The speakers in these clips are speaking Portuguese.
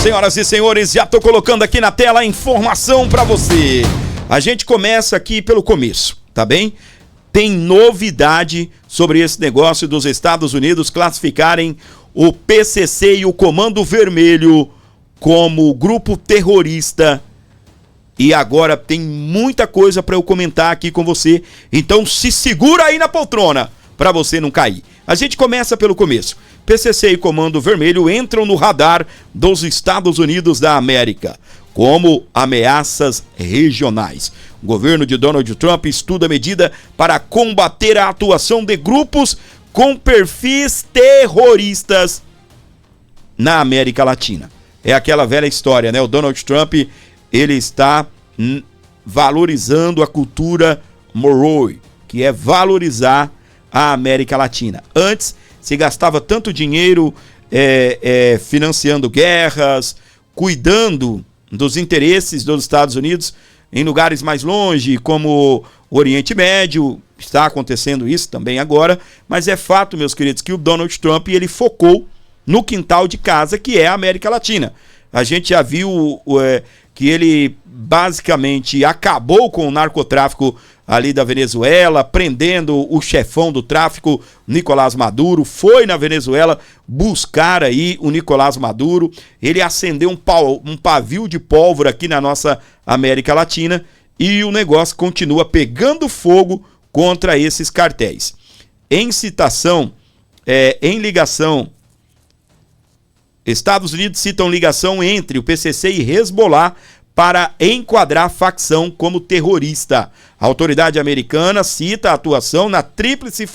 Senhoras e senhores, já tô colocando aqui na tela a informação para você. A gente começa aqui pelo começo, tá bem? Tem novidade sobre esse negócio dos Estados Unidos classificarem o PCC e o Comando Vermelho como grupo terrorista. E agora tem muita coisa para eu comentar aqui com você. Então se segura aí na poltrona para você não cair. A gente começa pelo começo. PCC e Comando Vermelho entram no radar dos Estados Unidos da América como ameaças regionais. O governo de Donald Trump estuda medida para combater a atuação de grupos com perfis terroristas na América Latina. É aquela velha história, né? O Donald Trump, ele está valorizando a cultura Monroe, que é valorizar a América Latina. Antes, se gastava tanto dinheiro financiando guerras, cuidando dos interesses dos Estados Unidos em lugares mais longe, como o Oriente Médio. Está acontecendo isso também agora, mas é fato, meus queridos, que o Donald Trump ele focou no quintal de casa, que é a América Latina. A gente já viu que ele basicamente acabou com o narcotráfico ali da Venezuela, prendendo o chefão do tráfico, Nicolás Maduro. Foi na Venezuela buscar aí o Nicolás Maduro. Ele acendeu um pavio de pólvora aqui na nossa América Latina e o negócio continua pegando fogo contra esses cartéis. Em ligação, Estados Unidos citam ligação entre o PCC e Hezbollah para enquadrar a facção como terrorista. A autoridade americana cita a atuação na tríplice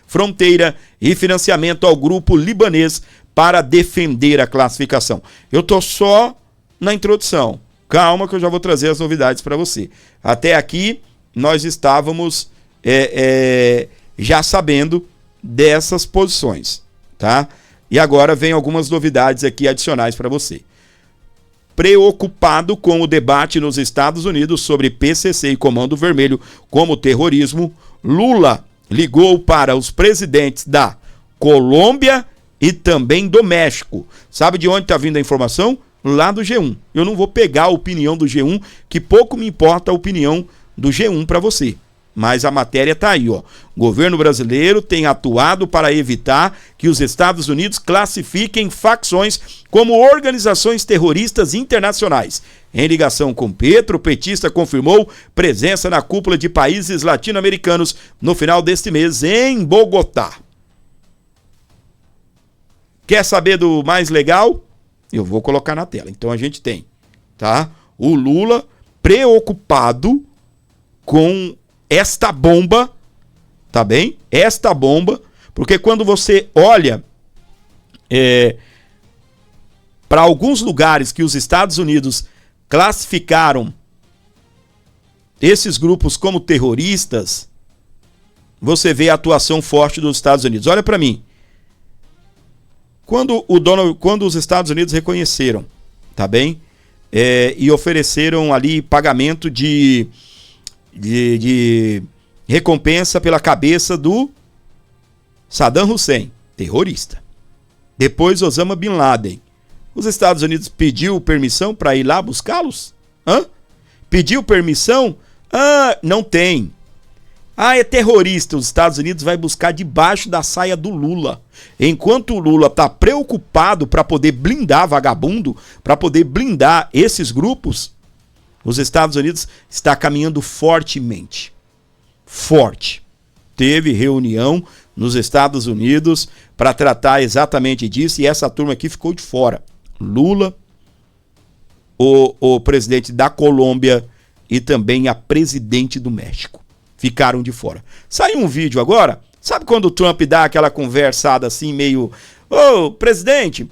fronteira e financiamento ao grupo libanês para defender a classificação. Eu tô só na introdução. Calma que eu já vou trazer as novidades para você. Até aqui nós estávamos já sabendo dessas posições, tá? E agora vem algumas novidades aqui adicionais para você. Preocupado com o debate nos Estados Unidos sobre PCC e Comando Vermelho como terrorismo, Lula ligou para os presidentes da Colômbia e também do México. Sabe de onde está vindo a informação? Lá do G1. Eu não vou pegar a opinião do G1, que pouco me importa a opinião do G1 para você. Mas a matéria está aí, ó. O governo brasileiro tem atuado para evitar que os Estados Unidos classifiquem facções como organizações terroristas internacionais. Em ligação com Petro, o petista confirmou presença na cúpula de países latino-americanos no final deste mês em Bogotá. Quer saber do mais legal? Eu vou colocar na tela. Então a gente tem, tá? O Lula preocupado com esta bomba, tá bem? Esta bomba, porque quando você olha para alguns lugares que os Estados Unidos classificaram esses grupos como terroristas, você vê a atuação forte dos Estados Unidos. Olha para mim. Quando os Estados Unidos reconheceram, tá bem? E ofereceram ali pagamento de recompensa pela cabeça do Saddam Hussein, terrorista. Depois Osama Bin Laden. Os Estados Unidos pediu permissão para ir lá buscá-los? Pediu permissão? Não tem. É terrorista. Os Estados Unidos vai buscar debaixo da saia do Lula. Enquanto o Lula está preocupado para poder blindar vagabundo, para poder blindar esses grupos, os Estados Unidos está caminhando fortemente. Forte. Teve reunião nos Estados Unidos para tratar exatamente disso e essa turma aqui ficou de fora. Lula, o presidente da Colômbia e também a presidente do México. Ficaram de fora. Saiu um vídeo agora, sabe quando o Trump dá aquela conversada assim meio... presidente,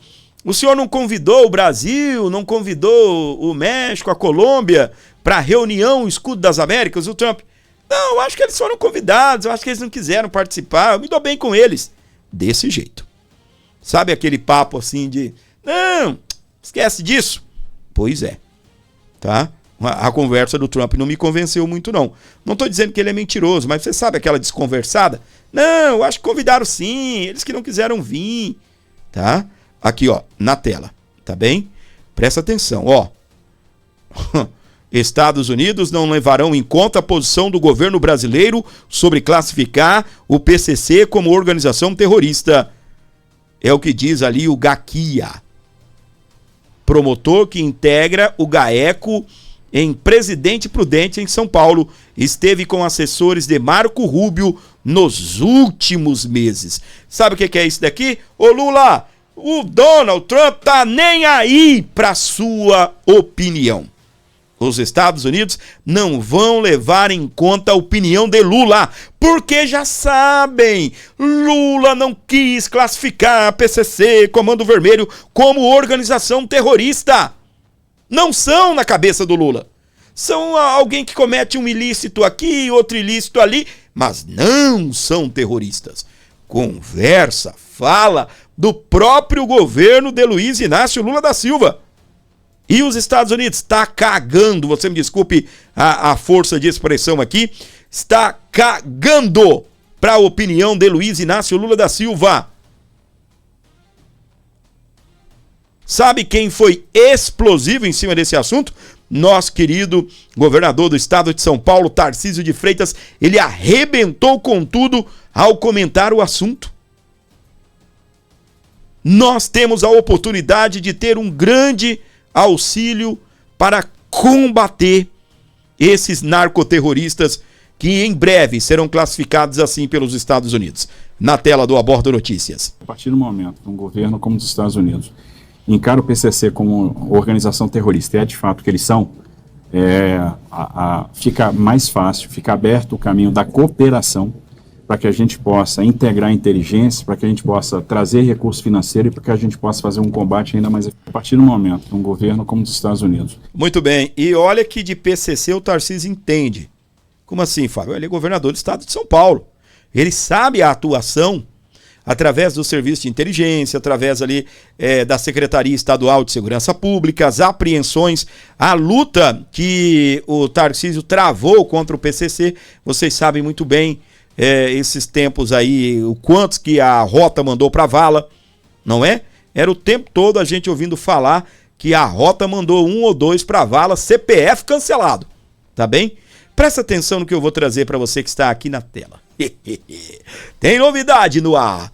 o senhor não convidou o Brasil, não convidou o México, a Colômbia para a reunião Escudo das Américas? O Trump, não, eu acho que eles foram convidados, eu acho que eles não quiseram participar, eu me dou bem com eles. Desse jeito. Sabe aquele papo assim de, não, esquece disso? Pois é, tá? A conversa do Trump não me convenceu muito, não. Não estou dizendo que ele é mentiroso, mas você sabe aquela desconversada? Não, eu acho que convidaram sim, eles que não quiseram vir, tá? Aqui, ó, na tela, tá bem? Presta atenção, ó. Estados Unidos não levarão em conta a posição do governo brasileiro sobre classificar o PCC como organização terrorista. É o que diz ali o Gaquia, promotor que integra o GAECO em Presidente Prudente, em São Paulo. Esteve com assessores de Marco Rubio nos últimos meses. Sabe o que é isso daqui? Ô Lula, o Donald Trump tá nem aí pra sua opinião. Os Estados Unidos não vão levar em conta a opinião de Lula, porque já sabem, Lula não quis classificar a PCC, Comando Vermelho, como organização terrorista. Não são na cabeça do Lula. São alguém que comete um ilícito aqui, outro ilícito ali, mas não são terroristas. Conversa, fala do próprio governo de Luiz Inácio Lula da Silva. E os Estados Unidos está cagando, você me desculpe a força de expressão aqui, está cagando para a opinião de Luiz Inácio Lula da Silva. Sabe quem foi explosivo em cima desse assunto? Nosso querido governador do estado de São Paulo, Tarcísio de Freitas. Ele arrebentou com tudo ao comentar o assunto. Nós temos a oportunidade de ter um grande auxílio para combater esses narcoterroristas que em breve serão classificados assim pelos Estados Unidos. Na tela do Abordo Notícias. A partir do momento que um governo como os Estados Unidos encara o PCC como organização terrorista, e é de fato que eles são, fica mais fácil, fica aberto o caminho da cooperação para que a gente possa integrar inteligência, para que a gente possa trazer recurso financeiro e para que a gente possa fazer um combate ainda mais a partir do momento de um governo como os Estados Unidos. Muito bem, e olha que de PCC o Tarcísio entende. Como assim, Fábio? Ele é governador do estado de São Paulo. Ele sabe a atuação através do Serviço de Inteligência, através ali da Secretaria Estadual de Segurança Pública, as apreensões, a luta que o Tarcísio travou contra o PCC. Vocês sabem muito bem esses tempos aí, o quantos que a Rota mandou para vala, não é? Era o tempo todo a gente ouvindo falar que a Rota mandou 1 ou 2 para vala, CPF cancelado, tá bem? Presta atenção no que eu vou trazer para você que está aqui na tela. Tem novidade no ar.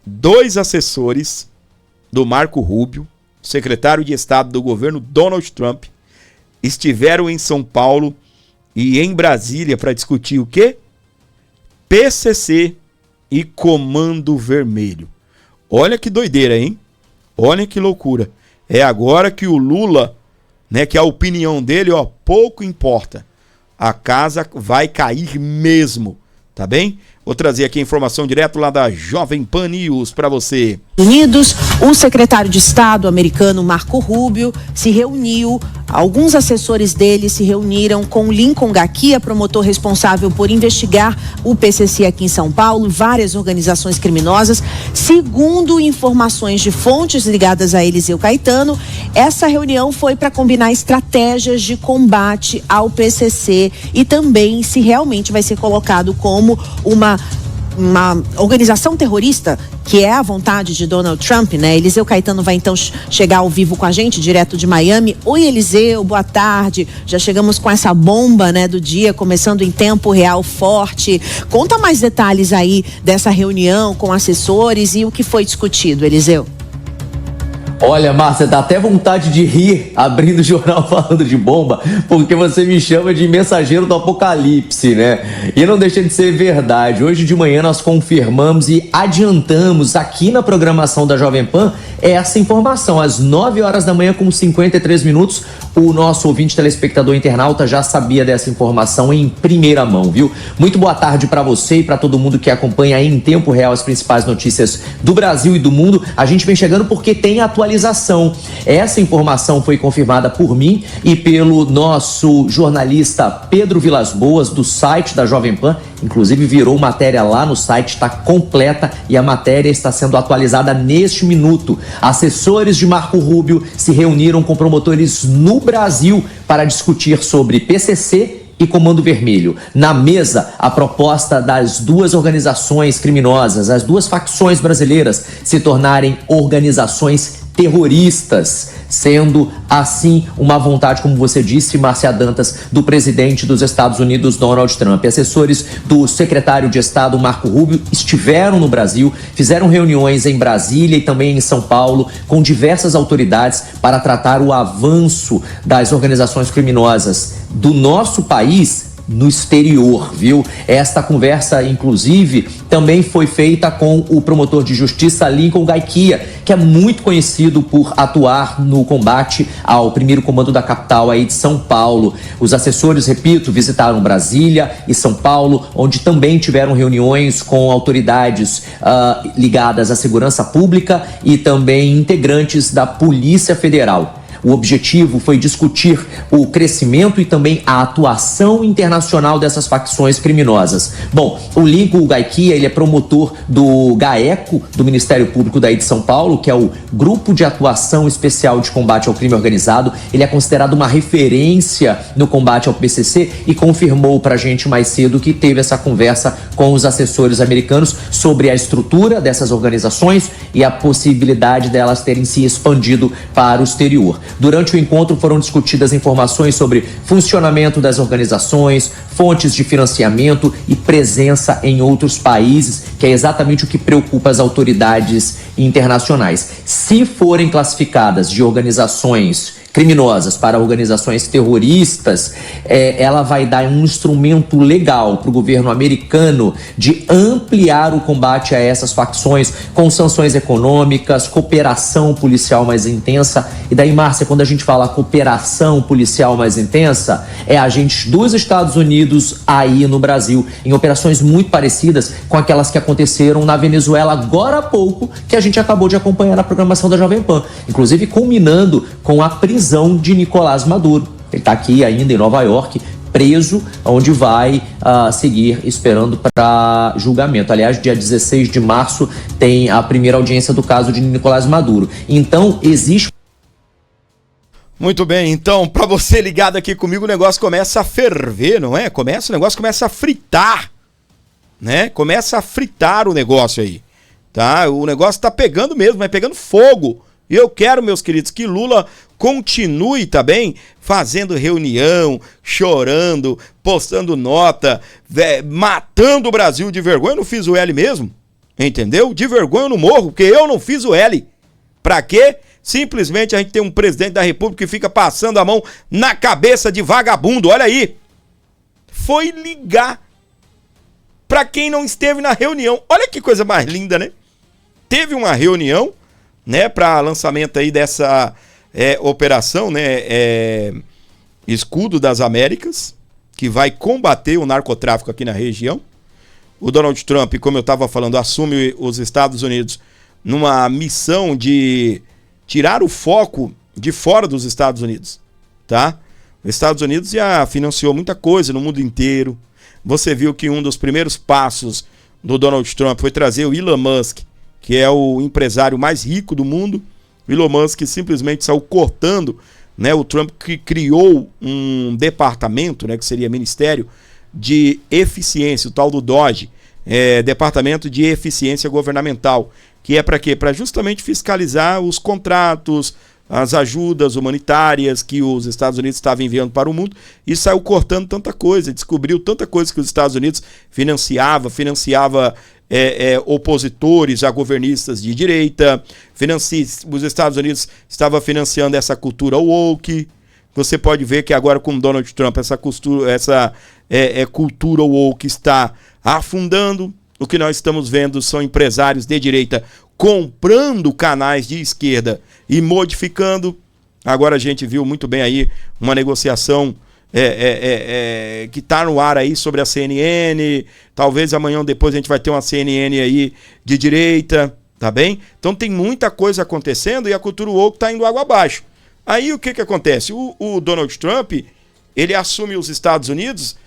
2 assessores do Marco Rubio, secretário de Estado do governo Donald Trump, estiveram em São Paulo e em Brasília para discutir o quê? PCC e Comando Vermelho. Olha que doideira, hein? Olha que loucura. É agora que o Lula, né, que a opinião dele, ó, pouco importa. A casa vai cair mesmo, tá bem? Vou trazer aqui a informação direto lá da Jovem Pan News para você. Unidos, o secretário de Estado americano Marco Rubio se reuniu, alguns assessores dele se reuniram com Lincoln Gaquia, promotor responsável por investigar o PCC aqui em São Paulo e várias organizações criminosas. Segundo informações de fontes ligadas a Eliseu Caetano, essa reunião foi para combinar estratégias de combate ao PCC e também se realmente vai ser colocado como uma organização terrorista, que é a vontade de Donald Trump, né? Eliseu Caetano vai então chegar ao vivo com a gente, direto de Miami. Oi, Eliseu, boa tarde. Já chegamos com essa bomba, né, do dia, começando em tempo real forte. Conta mais detalhes aí dessa reunião com assessores e o que foi discutido, Eliseu. Olha, Márcia, dá até vontade de rir abrindo o jornal falando de bomba, porque você me chama de mensageiro do apocalipse, né? E não deixa de ser verdade. Hoje de manhã nós confirmamos e adiantamos aqui na programação da Jovem Pan essa informação. Às 9 horas da manhã, com 53 minutos, o nosso ouvinte, telespectador, internauta já sabia dessa informação em primeira mão, viu? Muito boa tarde para você e para todo mundo que acompanha aí em tempo real as principais notícias do Brasil e do mundo. A gente vem chegando porque tem atualização. Essa informação foi confirmada por mim e pelo nosso jornalista Pedro Vilas Boas, do site da Jovem Pan. Inclusive virou matéria lá no site, está completa e a matéria está sendo atualizada neste minuto. Assessores de Marco Rubio se reuniram com promotores no Brasil para discutir sobre PCC e Comando Vermelho. Na mesa, a proposta das duas organizações criminosas, as duas facções brasileiras, se tornarem organizações terroristas, sendo assim uma vontade, como você disse, Márcia Dantas, do presidente dos Estados Unidos, Donald Trump. Assessores do secretário de Estado, Marco Rubio, estiveram no Brasil, fizeram reuniões em Brasília e também em São Paulo com diversas autoridades para tratar o avanço das organizações criminosas do nosso país no exterior, viu? Esta conversa, inclusive, também foi feita com o promotor de justiça Lincoln Gaiquia, que é muito conhecido por atuar no combate ao primeiro comando da capital aí de São Paulo. Os assessores, repito, visitaram Brasília e São Paulo, onde também tiveram reuniões com autoridades ligadas à segurança pública e também integrantes da Polícia Federal. O objetivo foi discutir o crescimento e também a atuação internacional dessas facções criminosas. Bom, o Lincoln Gaiquia, ele é promotor do GAECO, do Ministério Público daí de São Paulo, que é o Grupo de Atuação Especial de Combate ao Crime Organizado. Ele é considerado uma referência no combate ao PCC e confirmou pra gente mais cedo que teve essa conversa com os assessores americanos sobre a estrutura dessas organizações e a possibilidade delas terem se expandido para o exterior. Durante o encontro foram discutidas informações sobre funcionamento das organizações, fontes de financiamento e presença em outros países, que é exatamente o que preocupa as autoridades internacionais. Se forem classificadas de organizações criminosas para organizações terroristas, ela vai dar um instrumento legal para o governo americano de ampliar o combate a essas facções com sanções econômicas, cooperação policial mais intensa. E daí, Márcia, quando a gente fala cooperação policial mais intensa, é agentes dos Estados Unidos aí no Brasil, em operações muito parecidas com aquelas que aconteceram na Venezuela agora há pouco, que a gente acabou de acompanhar na programação da Jovem Pan, inclusive culminando com a prisão de Nicolás Maduro. Ele está aqui ainda em Nova York, preso, onde vai seguir esperando para julgamento. Aliás, dia 16 de março tem a primeira audiência do caso de Nicolás Maduro. Então, existe... Muito bem, então, para você ligado aqui comigo, o negócio começa a ferver, não é? O negócio começa a fritar, né? Começa a fritar o negócio aí, tá? O negócio tá pegando mesmo, vai pegando fogo. E eu quero, meus queridos, que Lula continue, tá bem? Fazendo reunião, chorando, postando nota, matando o Brasil de vergonha. Eu não fiz o L mesmo, entendeu? De vergonha eu não morro, porque eu não fiz o L. Pra quê? Simplesmente a gente tem um presidente da República que fica passando a mão na cabeça de vagabundo. Olha aí. Foi ligar pra quem não esteve na reunião. Olha que coisa mais linda, né? Teve uma reunião, né, para lançamento aí dessa operação, né, Escudo das Américas, que vai combater o narcotráfico aqui na região. O Donald Trump, como eu estava falando, assume os Estados Unidos numa missão de tirar o foco de fora dos Estados Unidos, tá? Os Estados Unidos já financiou muita coisa no mundo inteiro. Você viu que um dos primeiros passos do Donald Trump foi trazer o Elon Musk, que é o empresário mais rico do mundo. O Elon Musk simplesmente saiu cortando, né? O Trump que criou um departamento, né, que seria Ministério de Eficiência, o tal do DOGE, Departamento de Eficiência Governamental, que é para quê? Para justamente fiscalizar os contratos, as ajudas humanitárias que os Estados Unidos estavam enviando para o mundo, e saiu cortando tanta coisa, descobriu tanta coisa que os Estados Unidos financiava opositores a governistas de direita, os Estados Unidos estava financiando essa cultura woke. Você pode ver que agora com Donald Trump essa cultura woke está afundando. O que nós estamos vendo são empresários de direita comprando canais de esquerda e modificando. Agora a gente viu muito bem aí uma negociação que está no ar aí sobre a CNN. Talvez amanhã ou depois a gente vai ter uma CNN aí de direita, tá bem? Então tem muita coisa acontecendo e a cultura woke está indo água abaixo. Aí o que acontece? O Donald Trump, ele assume os Estados Unidos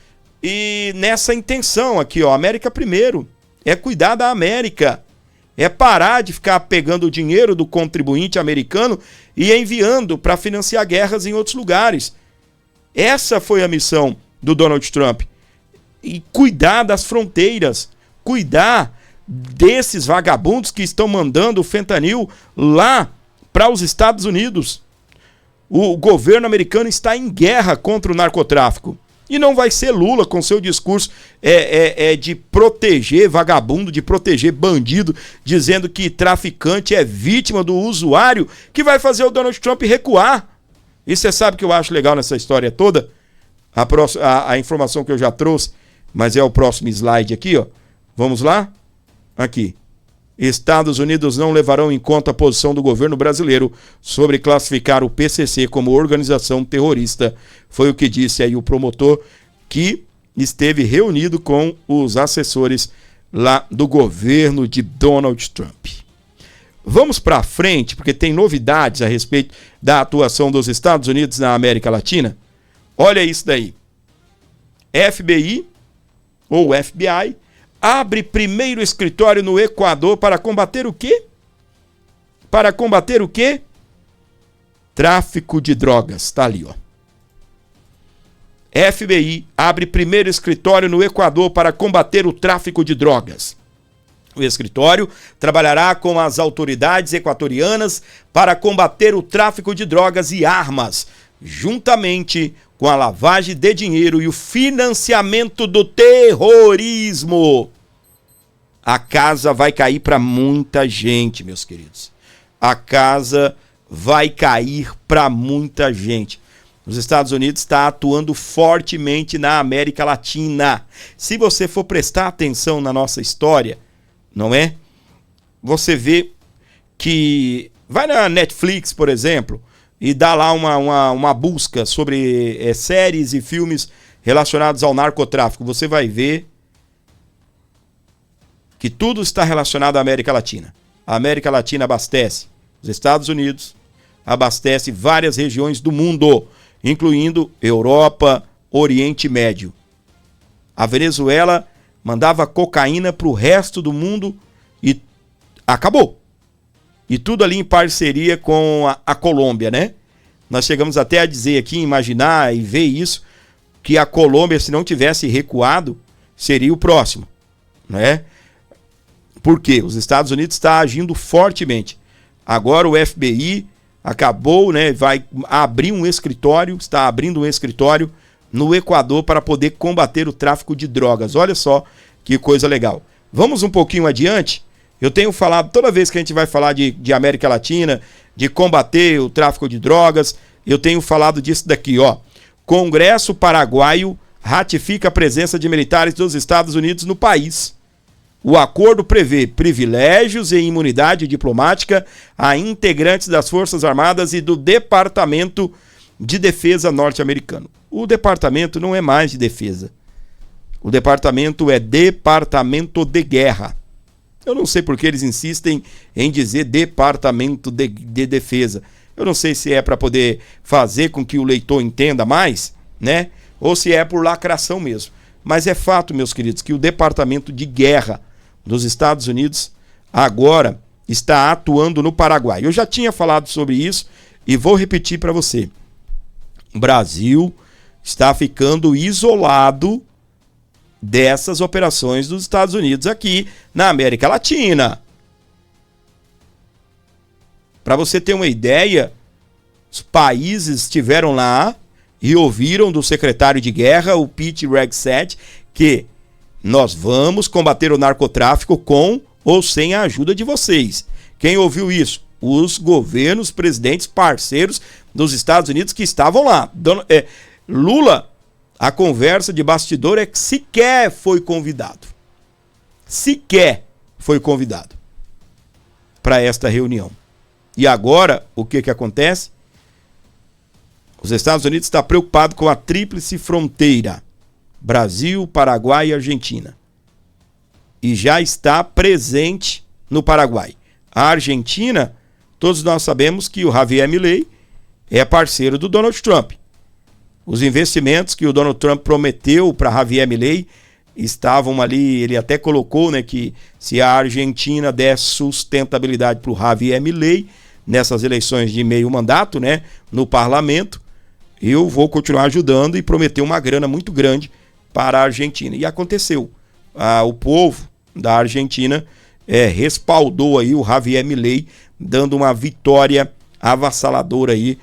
e nessa intenção aqui, ó, América primeiro, é cuidar da América, é parar de ficar pegando o dinheiro do contribuinte americano e enviando para financiar guerras em outros lugares. Essa foi a missão do Donald Trump. E cuidar das fronteiras, cuidar desses vagabundos que estão mandando o fentanil lá para os Estados Unidos. O governo americano está em guerra contra o narcotráfico. E não vai ser Lula com seu discurso de proteger vagabundo, de proteger bandido, dizendo que traficante é vítima do usuário, que vai fazer o Donald Trump recuar. E você sabe o que eu acho legal nessa história toda? A informação que eu já trouxe, mas é o próximo slide aqui, ó. Vamos lá? Aqui. Estados Unidos não levarão em conta a posição do governo brasileiro sobre classificar o PCC como organização terrorista. Foi o que disse aí o promotor, que esteve reunido com os assessores lá do governo de Donald Trump. Vamos para frente, porque tem novidades a respeito da atuação dos Estados Unidos na América Latina. Olha isso daí. FBI, ou FBI, abre primeiro escritório no Equador para combater o quê? Para combater o quê? Tráfico de drogas. Tá ali, ó. FBI abre primeiro escritório no Equador para combater o tráfico de drogas. O escritório trabalhará com as autoridades equatorianas para combater o tráfico de drogas e armas, juntamente com a lavagem de dinheiro e o financiamento do terrorismo. A casa vai cair para muita gente, meus queridos. A casa vai cair para muita gente. Os Estados Unidos está atuando fortemente na América Latina. Se você for prestar atenção na nossa história, não é? Você vê que vai na Netflix, por exemplo, e dá lá uma busca sobre séries e filmes relacionados ao narcotráfico. Você vai ver que tudo está relacionado à América Latina. A América Latina abastece os Estados Unidos, abastece várias regiões do mundo, incluindo Europa, Oriente Médio. A Venezuela mandava cocaína para o resto do mundo e acabou. E tudo ali em parceria com a Colômbia, né? Nós chegamos até a dizer aqui, imaginar e ver isso, que a Colômbia, se não tivesse recuado, seria o próximo, né? Por quê? Os Estados Unidos estão agindo fortemente. Agora o FBI acabou, né? Vai abrir um escritório, está abrindo um escritório no Equador para poder combater o tráfico de drogas. Olha só que coisa legal. Vamos um pouquinho adiante. Eu tenho falado, toda vez que a gente vai falar de América Latina, de combater o tráfico de drogas, eu tenho falado disso daqui, ó. Congresso paraguaio ratifica a presença de militares dos Estados Unidos no país. O acordo prevê privilégios e imunidade diplomática a integrantes das Forças Armadas e do Departamento de Defesa norte-americano. O departamento não é mais de defesa. O departamento é Departamento de Guerra. Eu não sei por que eles insistem em dizer Departamento de Defesa. Eu não sei se é para poder fazer com que o leitor entenda mais, né? Ou se é por lacração mesmo. Mas é fato, meus queridos, que o Departamento de Guerra dos Estados Unidos agora está atuando no Paraguai. Eu já tinha falado sobre isso e vou repetir para você. O Brasil está ficando isolado dessas operações dos Estados Unidos aqui na América Latina. Para você ter uma ideia, os países estiveram lá e ouviram do secretário de guerra, o Pete Hegseth, que nós vamos combater o narcotráfico com ou sem a ajuda de vocês. Quem ouviu isso? Os governos, presidentes, parceiros dos Estados Unidos que estavam lá. Lula, a conversa de bastidor é que sequer foi convidado. Sequer foi convidado para esta reunião. E agora, o que acontece? Os Estados Unidos estão preocupados com a tríplice fronteira. Brasil, Paraguai e Argentina. E já está presente no Paraguai. A Argentina, todos nós sabemos que o Javier Milei é parceiro do Donald Trump. Os investimentos que o Donald Trump prometeu para Javier Milei estavam ali, ele até colocou, né, que se a Argentina der sustentabilidade para o Javier Milei nessas eleições de meio mandato, né, no parlamento, eu vou continuar ajudando e prometeu uma grana muito grande para a Argentina. E aconteceu. O povo da Argentina respaldou aí o Javier Milei, dando uma vitória avassaladora aí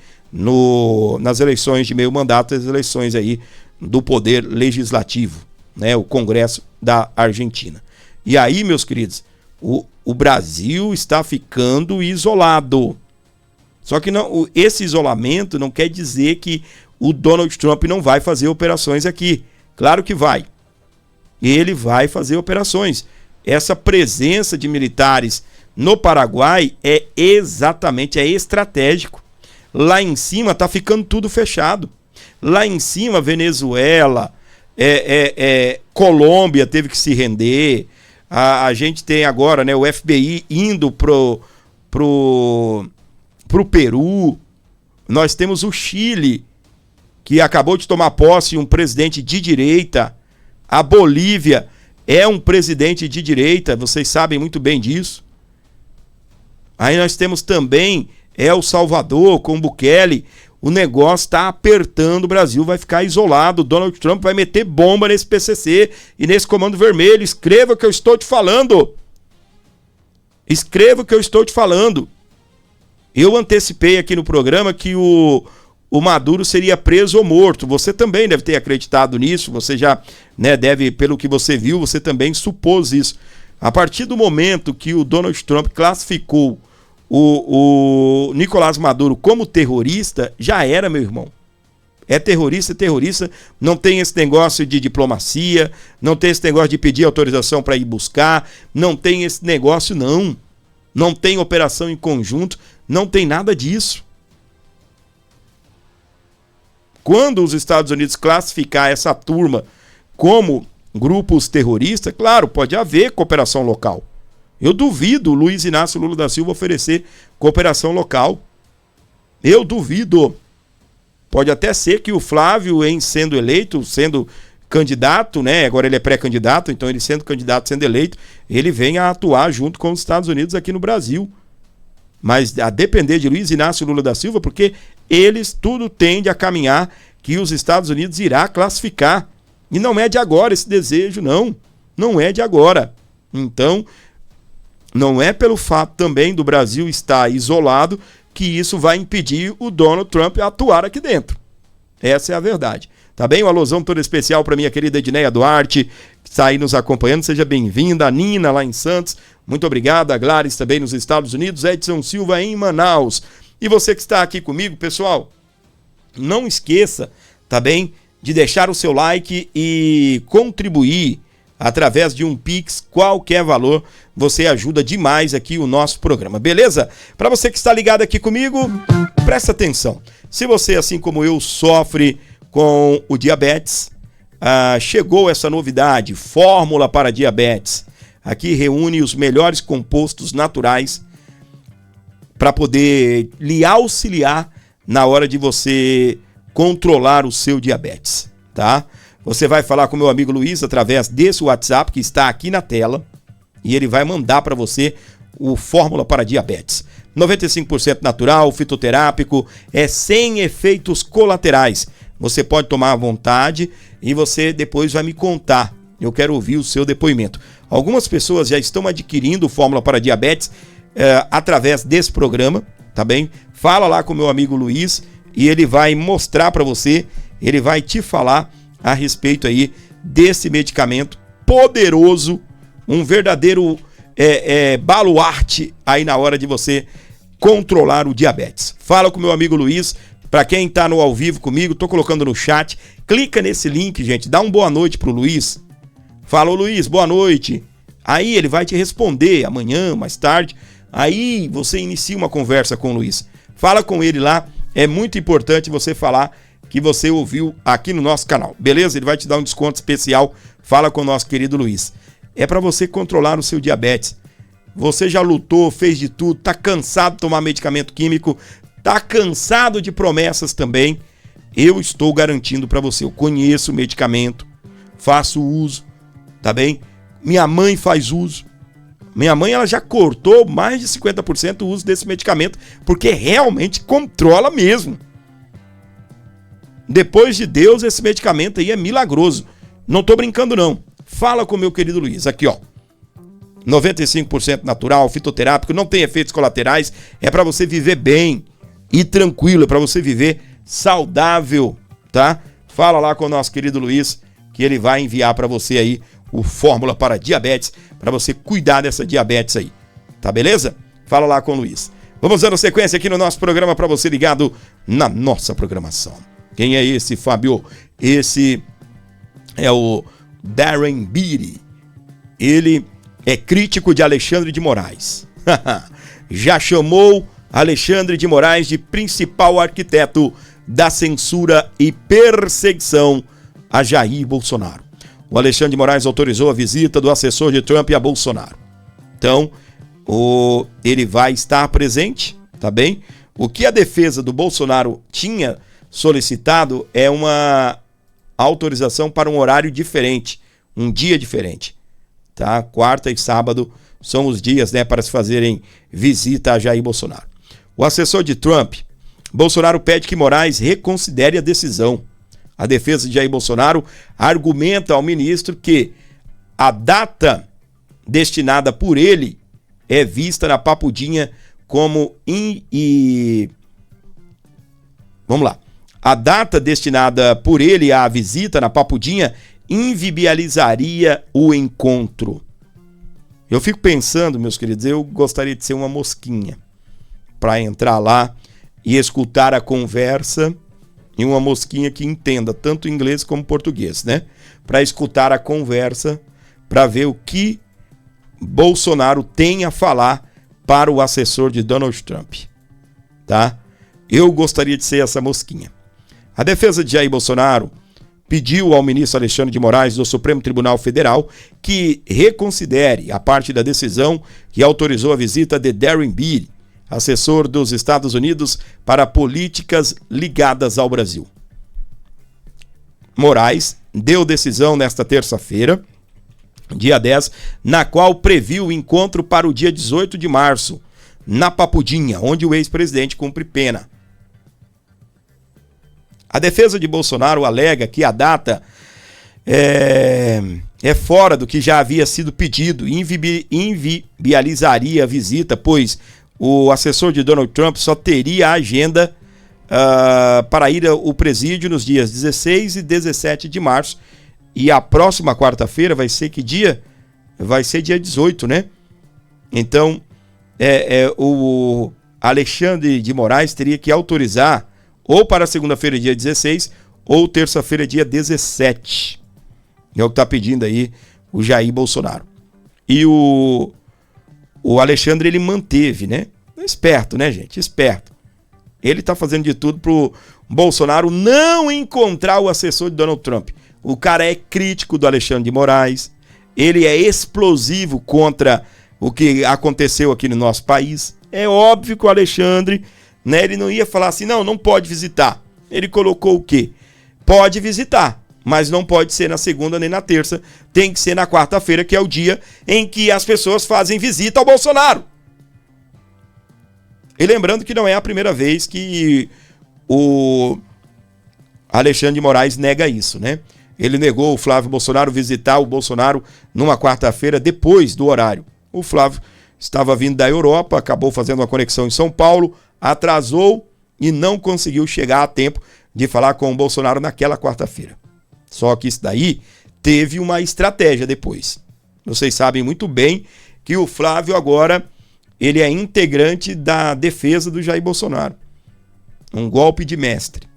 nas eleições de meio mandato, as eleições aí do poder legislativo, né? O Congresso da Argentina. E aí, meus queridos, o Brasil está ficando isolado. Só que não, esse isolamento não quer dizer que o Donald Trump não vai fazer operações aqui. Claro que vai. Ele vai fazer operações. Essa presença de militares no Paraguai é estratégico. Lá em cima tá ficando tudo fechado. Lá em cima, Venezuela, Colômbia teve que se render. A gente tem agora, né, o FBI indo pro Peru. Nós temos o Chile, que acabou de tomar posse um presidente de direita. A Bolívia é um presidente de direita, vocês sabem muito bem disso. Aí nós temos também El Salvador com Bukele. O negócio está apertando, o Brasil vai ficar isolado. O Donald Trump vai meter bomba nesse PCC e nesse Comando Vermelho. Escreva o que eu estou te falando. Escreva o que eu estou te falando. Eu antecipei aqui no programa que o Maduro seria preso ou morto. Você também deve ter acreditado nisso. Você já, né, deve, pelo que você viu, você também supôs isso. A partir do momento que o Donald Trump classificou o Nicolás Maduro como terrorista, já era, meu irmão. É terrorista, não tem esse negócio de diplomacia, não tem esse negócio de pedir autorização para ir buscar, não tem esse negócio, não. Não tem operação em conjunto, não tem nada disso. Quando os Estados Unidos classificar essa turma como grupos terroristas, claro, pode haver cooperação local. Eu duvido o Luiz Inácio Lula da Silva oferecer cooperação local. Eu duvido. Pode até ser que o Flávio, em sendo eleito, sendo candidato, né? Agora ele é pré-candidato, então ele sendo candidato, sendo eleito, ele venha a atuar junto com os Estados Unidos aqui no Brasil. Mas a depender de Luiz Inácio Lula da Silva, porque eles tudo tende a caminhar que os Estados Unidos irá classificar. E não é de agora esse desejo, não. Não é de agora. Então, não é pelo fato também do Brasil estar isolado que isso vai impedir o Donald Trump a atuar aqui dentro. Essa é a verdade. Tá bem? Um alusão todo especial para minha querida Edneia Duarte, que está aí nos acompanhando. Seja bem-vinda. A Nina lá em Santos. Muito obrigado. A Gladys também nos Estados Unidos. Edson Silva em Manaus. E você que está aqui comigo, pessoal, não esqueça, tá bem, de deixar o seu like e contribuir através de um Pix, qualquer valor, você ajuda demais aqui o nosso programa, beleza? Para você que está ligado aqui comigo, presta atenção. Se você, assim como eu, sofre com o diabetes, chegou essa novidade, Fórmula para Diabetes. Aqui reúne os melhores compostos naturais para poder lhe auxiliar na hora de você controlar o seu diabetes, tá? Você vai falar com o meu amigo Luiz através desse WhatsApp que está aqui na tela e ele vai mandar para você o Fórmula para Diabetes. 95% natural, fitoterápico, sem efeitos colaterais. Você pode tomar à vontade e você depois vai me contar. Eu quero ouvir o seu depoimento. Algumas pessoas já estão adquirindo o Fórmula para Diabetes através desse programa, tá bem? Fala lá com o meu amigo Luiz e ele vai mostrar para você, ele vai te falar a respeito aí desse medicamento poderoso, um verdadeiro baluarte aí na hora de você controlar o diabetes. Fala com o meu amigo Luiz. Para quem tá no ao vivo comigo, tô colocando no chat, clica nesse link, gente, dá uma boa noite pro Luiz. Fala, Luiz, boa noite. Aí ele vai te responder amanhã, mais tarde. Aí você inicia uma conversa com o Luiz. Fala com ele lá, é muito importante você falar que você ouviu aqui no nosso canal, beleza? Ele vai te dar um desconto especial. Fala com o nosso querido Luiz. É para você controlar o seu diabetes. Você já lutou, fez de tudo, tá cansado de tomar medicamento químico, tá cansado de promessas também. Eu estou garantindo para você, eu conheço o medicamento, faço uso, tá bem? Minha mãe faz uso. Minha mãe, ela já cortou mais de 50% o uso desse medicamento, porque realmente controla mesmo. Depois de Deus, esse medicamento aí é milagroso. Não tô brincando, não. Fala com o meu querido Luiz. Aqui, ó. 95% natural, fitoterápico, não tem efeitos colaterais. É para você viver bem. e tranquilo, para você viver saudável, tá? Fala lá com o nosso querido Luiz, que ele vai enviar para você aí o Fórmula para Diabetes, para você cuidar dessa diabetes aí, tá beleza? Fala lá com o Luiz. Vamos dando sequência aqui no nosso programa para você ligado na nossa programação. Quem é esse, Fábio? Esse é o Darren Beattie. Ele é crítico de Alexandre de Moraes. Já chamou Alexandre de Moraes de principal arquiteto da censura e perseguição a Jair Bolsonaro. O Alexandre de Moraes autorizou a visita do assessor de Trump a Bolsonaro. Então, ele vai estar presente, tá bem? O que a defesa do Bolsonaro tinha solicitado é uma autorização para um horário diferente, um dia diferente, tá? Quarta e sábado são os dias, né, para se fazerem visita a Jair Bolsonaro. O assessor de Trump, Bolsonaro, pede que Moraes reconsidere a decisão. A defesa de Jair Bolsonaro argumenta ao ministro que a data destinada por ele é vista na papudinha como Vamos lá. A data destinada por ele à visita na papudinha inviabilizaria o encontro. Eu fico pensando, meus queridos, eu gostaria de ser uma mosquinha para entrar lá e escutar a conversa, e uma mosquinha que entenda tanto inglês como português, né? Para escutar a conversa, para ver o que Bolsonaro tem a falar para o assessor de Donald Trump, tá? Eu gostaria de ser essa mosquinha. A defesa de Jair Bolsonaro pediu ao ministro Alexandre de Moraes do Supremo Tribunal Federal que reconsidere a parte da decisão que autorizou a visita de Darren Beattie, assessor dos Estados Unidos para políticas ligadas ao Brasil. Moraes deu decisão nesta terça-feira, dia 10, na qual previu o encontro para o dia 18 de março, na Papudinha, onde o ex-presidente cumpre pena. A defesa de Bolsonaro alega que a data é fora do que já havia sido pedido e inviabilizaria a visita, pois o assessor de Donald Trump só teria a agenda para ir ao presídio nos dias 16 e 17 de março. E a próxima quarta-feira vai ser que dia? Vai ser dia 18, né? Então, o Alexandre de Moraes teria que autorizar ou para segunda-feira, dia 16, ou terça-feira, dia 17. É o que está pedindo aí o Jair Bolsonaro. E o Alexandre, ele manteve, né? Esperto, né, gente? Esperto. Ele está fazendo de tudo pro Bolsonaro não encontrar o assessor de Donald Trump. O cara é crítico do Alexandre de Moraes. Ele é explosivo contra o que aconteceu aqui no nosso país. É óbvio que o Alexandre, né, ele não ia falar assim, não pode visitar. Ele colocou o quê? Pode visitar, mas não pode ser na segunda nem na terça. Tem que ser na quarta-feira, que é o dia em que as pessoas fazem visita ao Bolsonaro. E lembrando que não é a primeira vez que o Alexandre de Moraes nega isso, né? Ele negou o Flávio Bolsonaro visitar o Bolsonaro numa quarta-feira depois do horário. O Flávio estava vindo da Europa, acabou fazendo uma conexão em São Paulo, atrasou e não conseguiu chegar a tempo de falar com o Bolsonaro naquela quarta-feira. Só que isso daí teve uma estratégia depois. Vocês sabem muito bem que o Flávio agora, ele é integrante da defesa do Jair Bolsonaro. Um golpe de mestre.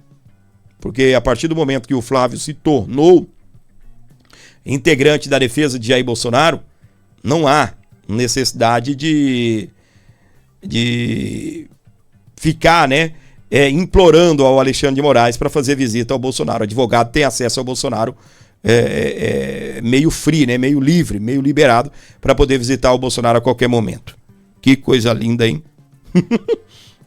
Porque a partir do momento que o Flávio se tornou integrante da defesa de Jair Bolsonaro, não há necessidade de ficar, né, implorando ao Alexandre de Moraes para fazer visita ao Bolsonaro. O advogado tem acesso ao Bolsonaro meio free, né, meio livre, meio liberado para poder visitar o Bolsonaro a qualquer momento. Que coisa linda, hein?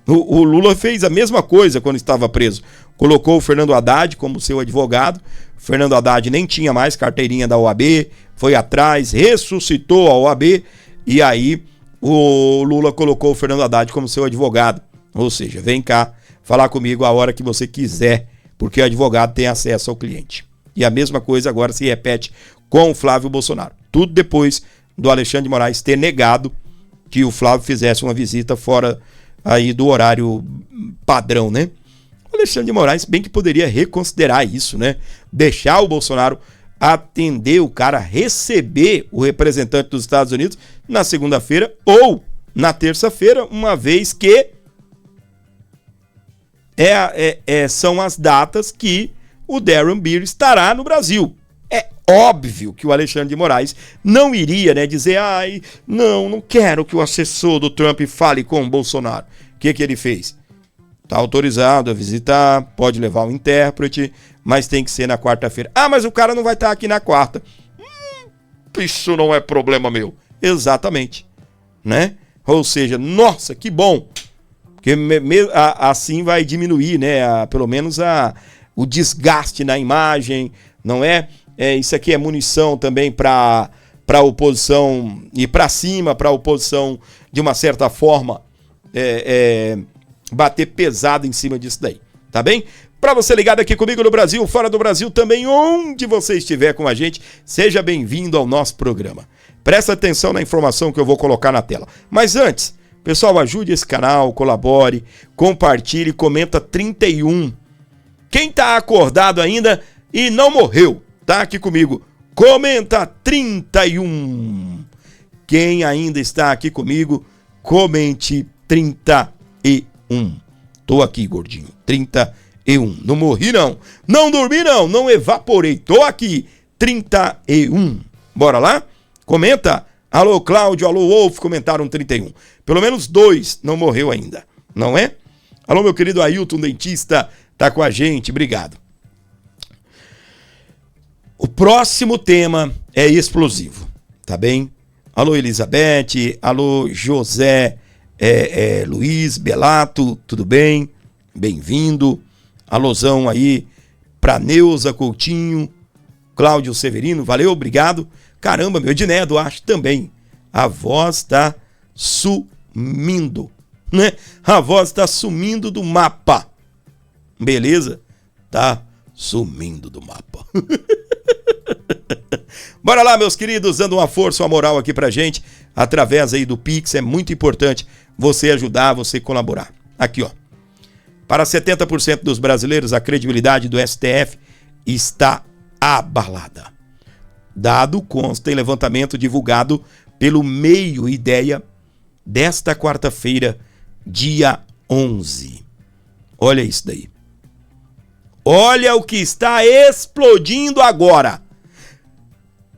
O Lula fez a mesma coisa quando estava preso. Colocou o Fernando Haddad como seu advogado. O Fernando Haddad nem tinha mais carteirinha da OAB, foi atrás, ressuscitou a OAB, e aí o Lula colocou o Fernando Haddad como seu advogado. Ou seja, vem cá falar comigo a hora que você quiser, porque o advogado tem acesso ao cliente. E a mesma coisa agora se repete com o Flávio Bolsonaro. Tudo depois do Alexandre de Moraes ter negado que o Flávio fizesse uma visita fora aí do horário padrão, né? O Alexandre de Moraes bem que poderia reconsiderar isso, né? Deixar o Bolsonaro atender o cara, receber o representante dos Estados Unidos na segunda-feira ou na terça-feira, uma vez que são as datas que o Darren Beer estará no Brasil. É óbvio que o Alexandre de Moraes não iria, né, dizer, não quero que o assessor do Trump fale com o Bolsonaro. O que ele fez? Está autorizado a visitar, pode levar um intérprete, mas tem que ser na quarta-feira. Mas o cara não vai estar aqui na quarta. Isso não é problema meu. Exatamente, né? Ou seja, nossa, que bom. Porque assim vai diminuir, né? Pelo menos o desgaste na imagem, não é? Isso aqui é munição também para a oposição ir para cima, para a oposição, de uma certa forma, bater pesado em cima disso daí, tá bem? Para você ligado aqui comigo no Brasil, fora do Brasil também, onde você estiver com a gente, seja bem-vindo ao nosso programa. Presta atenção na informação que eu vou colocar na tela. Mas antes, pessoal, ajude esse canal, colabore, compartilhe, comenta 31. Quem tá acordado ainda e não morreu, tá aqui comigo, comenta 31. Quem ainda está aqui comigo, comente 31. Tô aqui, gordinho, 31. Não morri não, não dormi não, não evaporei, tô aqui, 31. Bora lá? Comenta. Alô, Cláudio, alô, Wolf, comentaram 31. Pelo menos 2 não morreu ainda, não é? Alô, meu querido Ailton, dentista, tá com a gente, obrigado. O próximo tema é explosivo, tá bem? Alô, Elizabeth, alô, José Luiz Belato, tudo bem? Bem-vindo. Alôzão aí pra Neuza Coutinho, Cláudio Severino, valeu, obrigado. Caramba, meu Ednedo, acho também. A voz tá sumindo, né? A voz tá sumindo do mapa. Beleza? Tá sumindo do mapa. Bora lá, meus queridos, dando uma força, uma moral aqui pra gente, através aí do Pix. É muito importante você ajudar, você colaborar. Aqui, ó. Para 70% dos brasileiros, a credibilidade do STF está abalada. Dado consta em levantamento divulgado pelo Meio Ideia desta quarta-feira, dia 11. Olha isso daí. Olha o que está explodindo agora.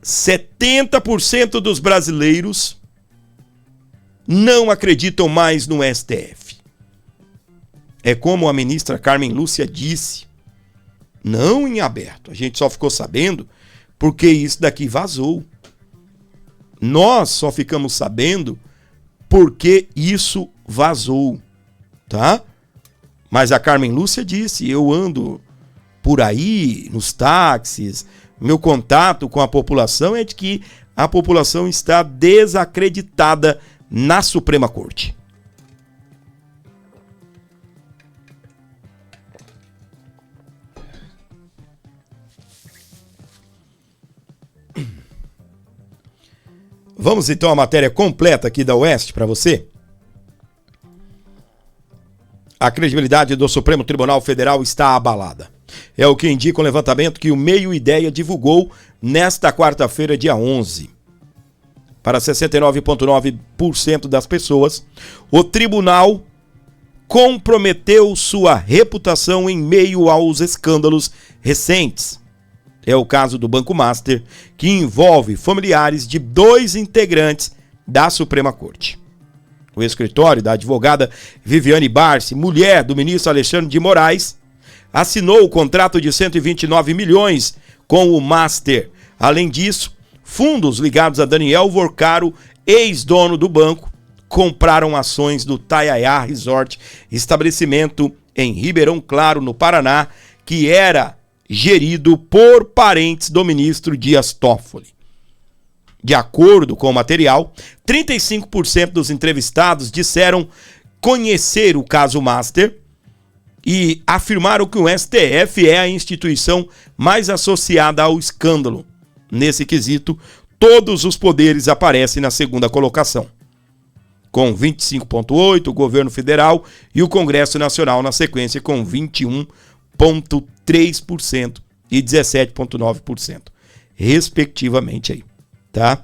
70% dos brasileiros não acreditam mais no STF. É como a ministra Carmen Lúcia disse, não em aberto. A gente só ficou sabendo porque isso daqui vazou. Nós só ficamos sabendo porque isso vazou, tá? Mas a Carmen Lúcia disse, eu ando por aí, nos táxis, meu contato com a população é de que a população está desacreditada na Suprema Corte. Vamos então à matéria completa aqui da Oeste para você. A credibilidade do Supremo Tribunal Federal está abalada. É o que indica o levantamento que o Meio Ideia divulgou nesta quarta-feira, dia 11. Para 69,9% das pessoas, o tribunal comprometeu sua reputação em meio aos escândalos recentes. É o caso do Banco Master, que envolve familiares de 2 integrantes da Suprema Corte. O escritório da advogada Viviane Barsi, mulher do ministro Alexandre de Moraes, assinou o contrato de 129 milhões com o Master. Além disso, fundos ligados a Daniel Vorcaro, ex-dono do banco, compraram ações do Taiaiá Resort, estabelecimento em Ribeirão Claro, no Paraná, que era gerido por parentes do ministro Dias Toffoli. De acordo com o material, 35% dos entrevistados disseram conhecer o caso Master e afirmaram que o STF é a instituição mais associada ao escândalo. Nesse quesito, todos os poderes aparecem na segunda colocação. com 25,8%, o governo federal e o Congresso Nacional na sequência com 21,3% e 17,9%, respectivamente aí, tá?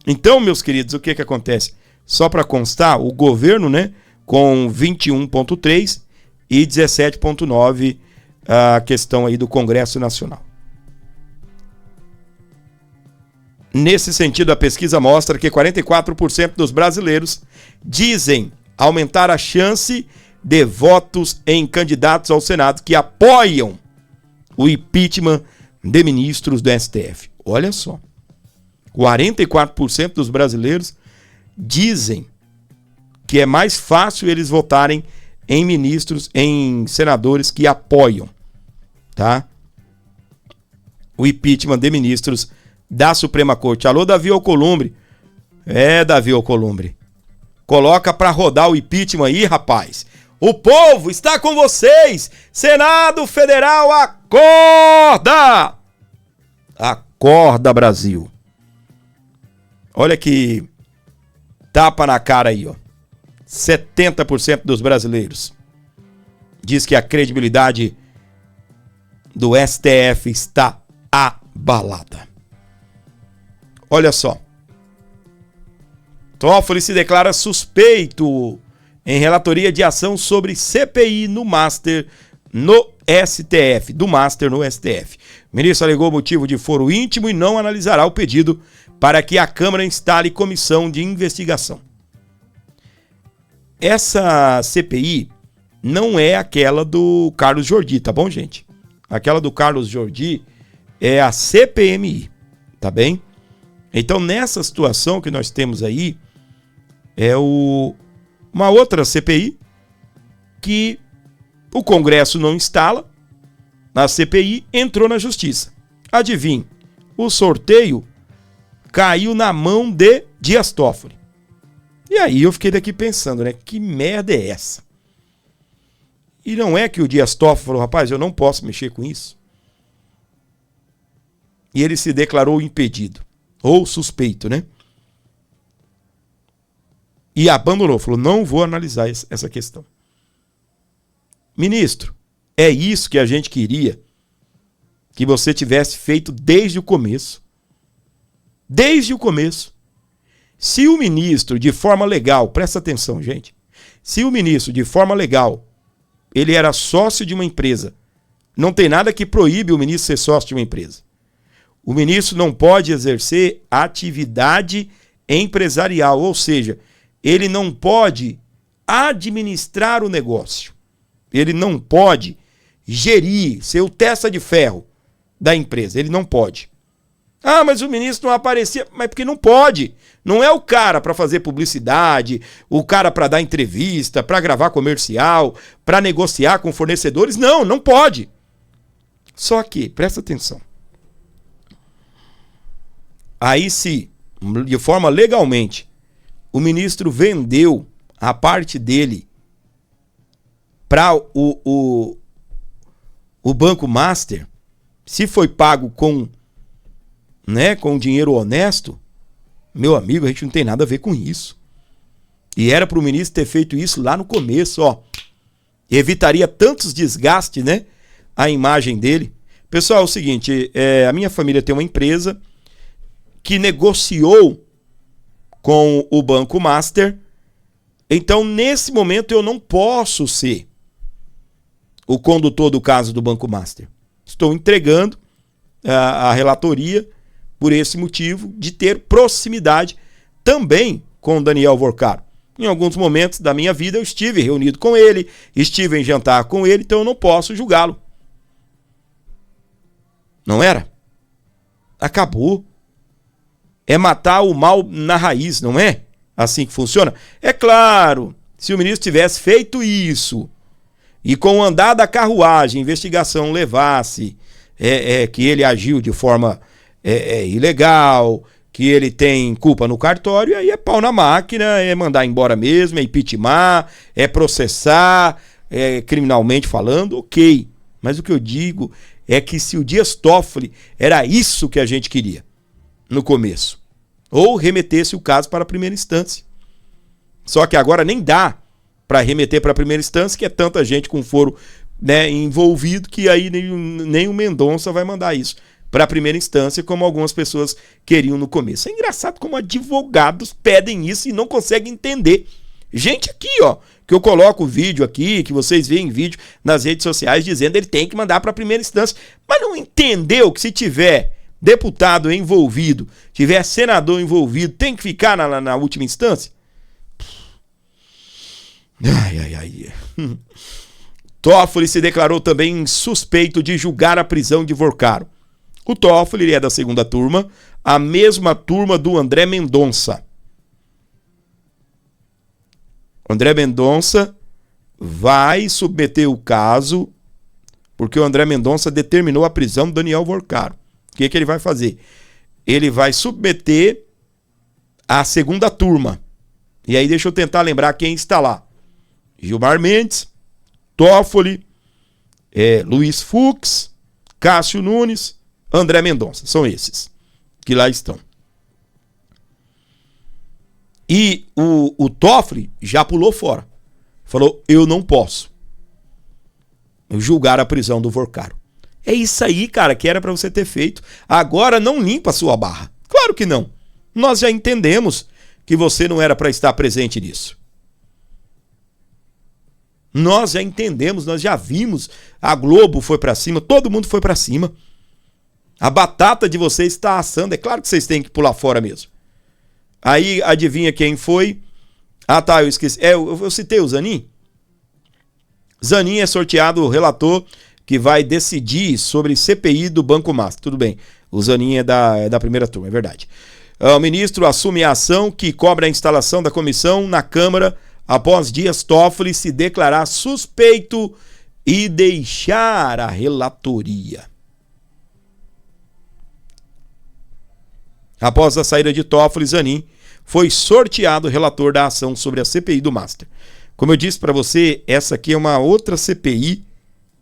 Então, meus queridos, o que acontece? Só para constar, o governo, né, com 21,3% e 17,9% a questão aí do Congresso Nacional. Nesse sentido, a pesquisa mostra que 44% dos brasileiros dizem aumentar a chance de votos em candidatos ao Senado que apoiam o impeachment de ministros do STF. Olha só, 44% dos brasileiros dizem que é mais fácil eles votarem em ministros, em senadores que apoiam, tá? O impeachment de ministros da Suprema Corte. Alô, Davi Alcolumbre. Davi Alcolumbre. Coloca pra rodar o impeachment aí, rapaz. O povo está com vocês. Senado Federal, acorda! Acorda, Brasil. Olha que tapa na cara aí, ó. 70% dos brasileiros diz que a credibilidade do STF está abalada. Olha só. Toffoli se declara suspeito em relatoria de ação sobre CPI no Master no STF. Do Master no STF. O ministro alegou motivo de foro íntimo e não analisará o pedido para que a Câmara instale comissão de investigação. Essa CPI não é aquela do Carlos Jordi, tá bom, gente? Aquela do Carlos Jordi é a CPMI, tá bem? Então, nessa situação que nós temos aí, uma outra CPI que o Congresso não instala, a CPI entrou na Justiça. Adivinhe, o sorteio caiu na mão de Dias Toffoli. E aí eu fiquei daqui pensando, né? Que merda é essa? E não é que o Dias Toffoli falou, rapaz, eu não posso mexer com isso. E ele se declarou impedido. Ou suspeito, né? E abandonou, falou, não vou analisar essa questão. Ministro, é isso que a gente queria que você tivesse feito desde o começo. Desde o começo. Se o ministro, de forma legal, presta atenção, gente. Se o ministro, de forma legal, ele era sócio de uma empresa, não tem nada que proíbe o ministro ser sócio de uma empresa. O ministro não pode exercer atividade empresarial, ou seja, ele não pode administrar o negócio. Ele não pode gerir, ser o testa de ferro da empresa. Ele não pode. Ah, mas o ministro não aparecia. Mas porque não pode. Não é o cara para fazer publicidade, o cara para dar entrevista, para gravar comercial, para negociar com fornecedores. Não, não pode. Só que, presta atenção. Aí se, de forma legalmente, o ministro vendeu a parte dele para o Banco Master, se foi pago com dinheiro honesto, meu amigo, a gente não tem nada a ver com isso. E era para o ministro ter feito isso lá no começo, ó. Evitaria tantos desgastes, né? A imagem dele. Pessoal, é o seguinte, a minha família tem uma empresa que negociou com o Banco Master. Então, nesse momento, eu não posso ser o condutor do caso do Banco Master. Estou entregando a relatoria por esse motivo de ter proximidade também com o Daniel Vorcaro. Em alguns momentos da minha vida eu estive reunido com ele, estive em jantar com ele, então eu não posso julgá-lo. Não era? Acabou. É matar o mal na raiz, não é? Assim que funciona? É claro, se o ministro tivesse feito isso e com o andar da carruagem, a investigação levasse que ele agiu de forma ilegal, que ele tem culpa no cartório, aí é pau na máquina, é mandar embora mesmo, é impeachment, é processar, criminalmente falando, ok. Mas o que eu digo é que se o Dias Toffoli era isso que a gente queria no começo, ou remetesse o caso para a primeira instância, Só que agora nem dá para remeter para a primeira instância, que é tanta gente com foro, né, envolvido, que aí nem o Mendonça vai mandar isso para a primeira instância, como algumas pessoas queriam no começo. É engraçado como advogados pedem isso e não conseguem entender. Gente aqui, ó, que eu coloco o vídeo aqui, que vocês veem vídeo nas redes sociais dizendo ele tem que mandar para a primeira instância, mas não entendeu que se tiver deputado envolvido, tiver senador envolvido, tem que ficar na última instância? Ai. Toffoli se declarou também suspeito de julgar a prisão de Vorcaro. O Toffoli é da segunda turma, a mesma turma do André Mendonça. André Mendonça vai submeter o caso porque o André Mendonça determinou a prisão do Daniel Vorcaro. O que ele vai fazer? Ele vai submeter a segunda turma. E aí deixa eu tentar lembrar quem está lá. Gilmar Mendes, Toffoli, Luiz Fux, Cássio Nunes, André Mendonça. São esses que lá estão. E o Toffoli já pulou fora. Falou, eu não posso julgar a prisão do Vorcaro. É isso aí, cara, que era para você ter feito. Agora não limpa a sua barra. Claro que não. Nós já entendemos que você não era para estar presente nisso. Nós já entendemos, nós já vimos. A Globo foi para cima, todo mundo foi para cima. A batata de vocês está assando. É claro que vocês têm que pular fora mesmo. Aí, adivinha quem foi? Ah, tá, eu esqueci. Eu citei o Zanin. Zanin é sorteado o relator que vai decidir sobre CPI do Banco Master. Tudo bem, o Zanin é da primeira turma, é verdade. O ministro assume a ação que cobra a instalação da comissão na Câmara após Dias Toffoli se declarar suspeito e deixar a relatoria. Após a saída de Toffoli, Zanin foi sorteado relator da ação sobre a CPI do Master. Como eu disse para você, essa aqui é uma outra CPI,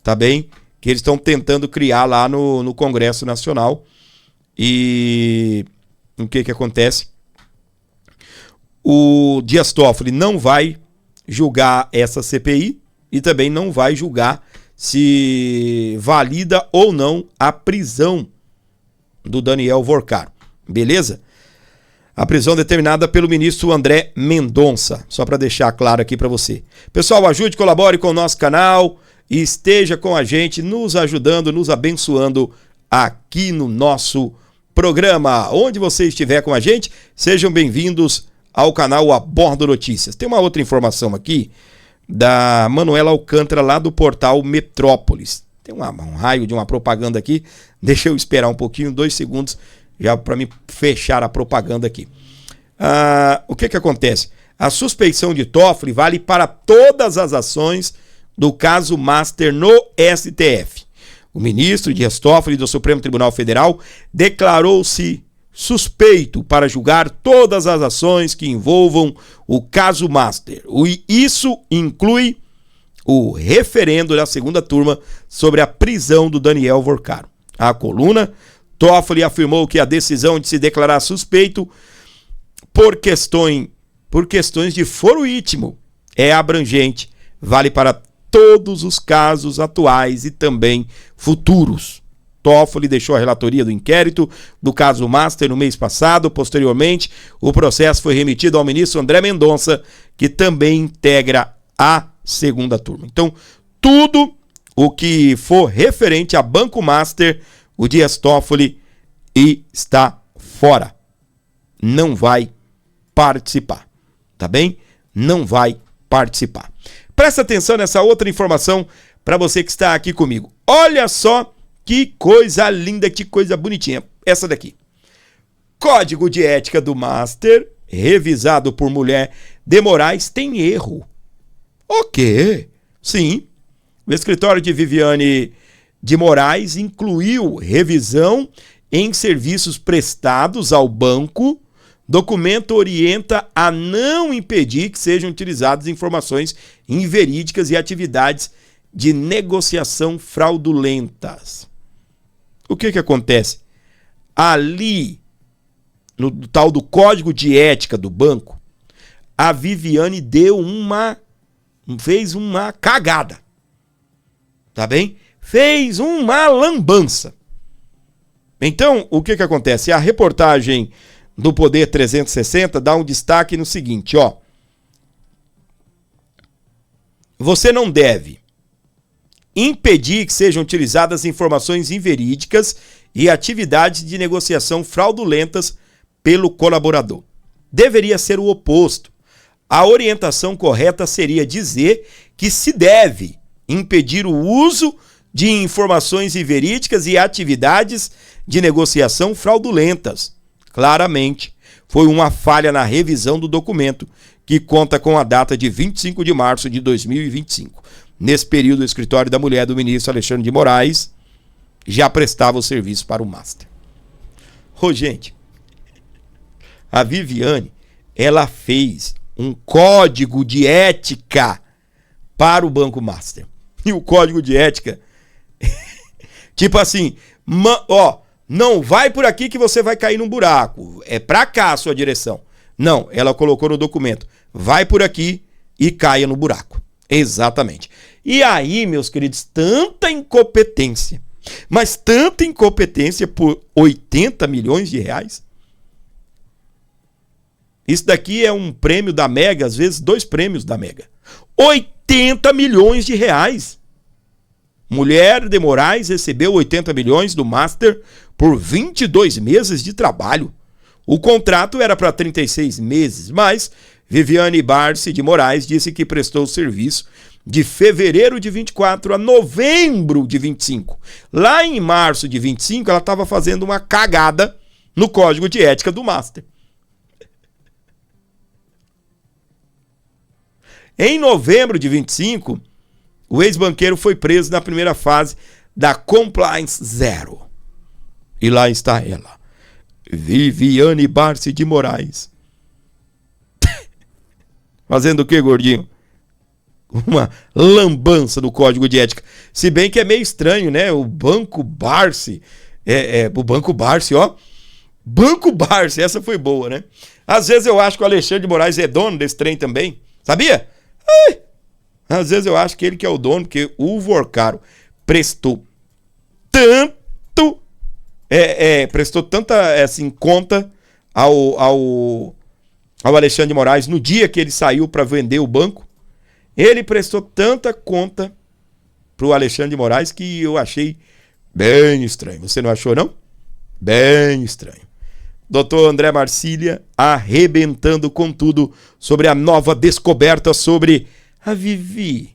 tá bem? Que eles estão tentando criar lá no Congresso Nacional. E o que acontece? O Dias Toffoli não vai julgar essa CPI e também não vai julgar se valida ou não a prisão do Daniel Vorcaro. Beleza? A prisão determinada pelo ministro André Mendonça. Só para deixar claro aqui para você. Pessoal, ajude, colabore com o nosso canal e esteja com a gente, nos ajudando, nos abençoando aqui no nosso programa. Onde você estiver com a gente, sejam bem-vindos ao canal Abordo Notícias. Tem uma outra informação aqui da Manuela Alcântara, lá do portal Metrópolis. Tem um raio de uma propaganda aqui. Deixa eu esperar um pouquinho, 2 segundos, já para me fechar a propaganda aqui. O que acontece? A suspeição de Toffoli vale para todas as ações do caso Master no STF. O ministro Dias Toffoli do Supremo Tribunal Federal declarou-se suspeito para julgar todas as ações que envolvam o caso Master. Isso inclui o referendo da segunda turma sobre a prisão do Daniel Vorcaro. A coluna, Toffoli afirmou que a decisão de se declarar suspeito por questões de foro íntimo é abrangente, vale para todos os casos atuais e também futuros. Toffoli deixou a relatoria do inquérito do caso Master no mês passado. Posteriormente, o processo foi remetido ao ministro André Mendonça, que também integra a segunda turma. Então, tudo o que for referente a Banco Master, o Dias Toffoli está fora. Não vai participar, tá bem? Não vai participar. Presta atenção nessa outra informação para você que está aqui comigo. Olha só que coisa linda, que coisa bonitinha. Essa daqui. Código de ética do Master, revisado por Mulher de Moraes, tem erro. O quê? Sim. O escritório de Viviane de Moraes incluiu revisão em serviços prestados ao banco. Documento orienta a não impedir que sejam utilizadas informações inverídicas e atividades de negociação fraudulentas. O que acontece? Ali, no tal do Código de Ética do banco, a Viviane fez uma cagada. Tá bem? Fez uma lambança. Então, o que acontece? A reportagem do Poder 360 dá um destaque no seguinte, ó. Você não deve impedir que sejam utilizadas informações inverídicas e atividades de negociação fraudulentas pelo colaborador. Deveria ser o oposto. A orientação correta seria dizer que se deve impedir o uso de informações inverídicas e atividades de negociação fraudulentas. Claramente, foi uma falha na revisão do documento, que conta com a data de 25 de março de 2025. Nesse período, o escritório da mulher do ministro Alexandre de Moraes já prestava o serviço para o Master. Ô, gente, a Viviane, ela fez um código de ética para o Banco Master. E o código de ética, tipo assim, não vai por aqui que você vai cair num buraco. É pra cá a sua direção. Não, ela colocou no documento, vai por aqui e caia no buraco. Exatamente. E aí, meus queridos, tanta incompetência, mas tanta incompetência por 80 milhões de reais. Isso daqui é um prêmio da Mega, às vezes 2 prêmios da Mega. 80 milhões de reais. Mulher de Moraes recebeu 80 milhões do Master por 22 meses de trabalho. O contrato era para 36 meses, mas Viviane Barsi de Moraes disse que prestou serviço de fevereiro de 24 a novembro de 25. Lá em março de 25, ela estava fazendo uma cagada no código de ética do Master. Em novembro de 25, o ex-banqueiro foi preso na primeira fase da Compliance Zero. E lá está ela, Viviane Barsi de Moraes. Fazendo o que, gordinho? Uma lambança no código de ética. Se bem que é meio estranho, né? O Banco Barsi. O Banco Barsi, ó. Banco Barsi, essa foi boa, né? Às vezes eu acho que o Alexandre de Moraes é dono desse trem também. Sabia? Às vezes eu acho que ele que é o dono, porque o Vorcaro prestou tanta assim, conta ao Alexandre de Moraes no dia que ele saiu para vender o banco. Ele prestou tanta conta pro Alexandre de Moraes que eu achei bem estranho. Você não achou, não? Bem estranho. Doutor André Marcília arrebentando com tudo sobre a nova descoberta sobre a Vivi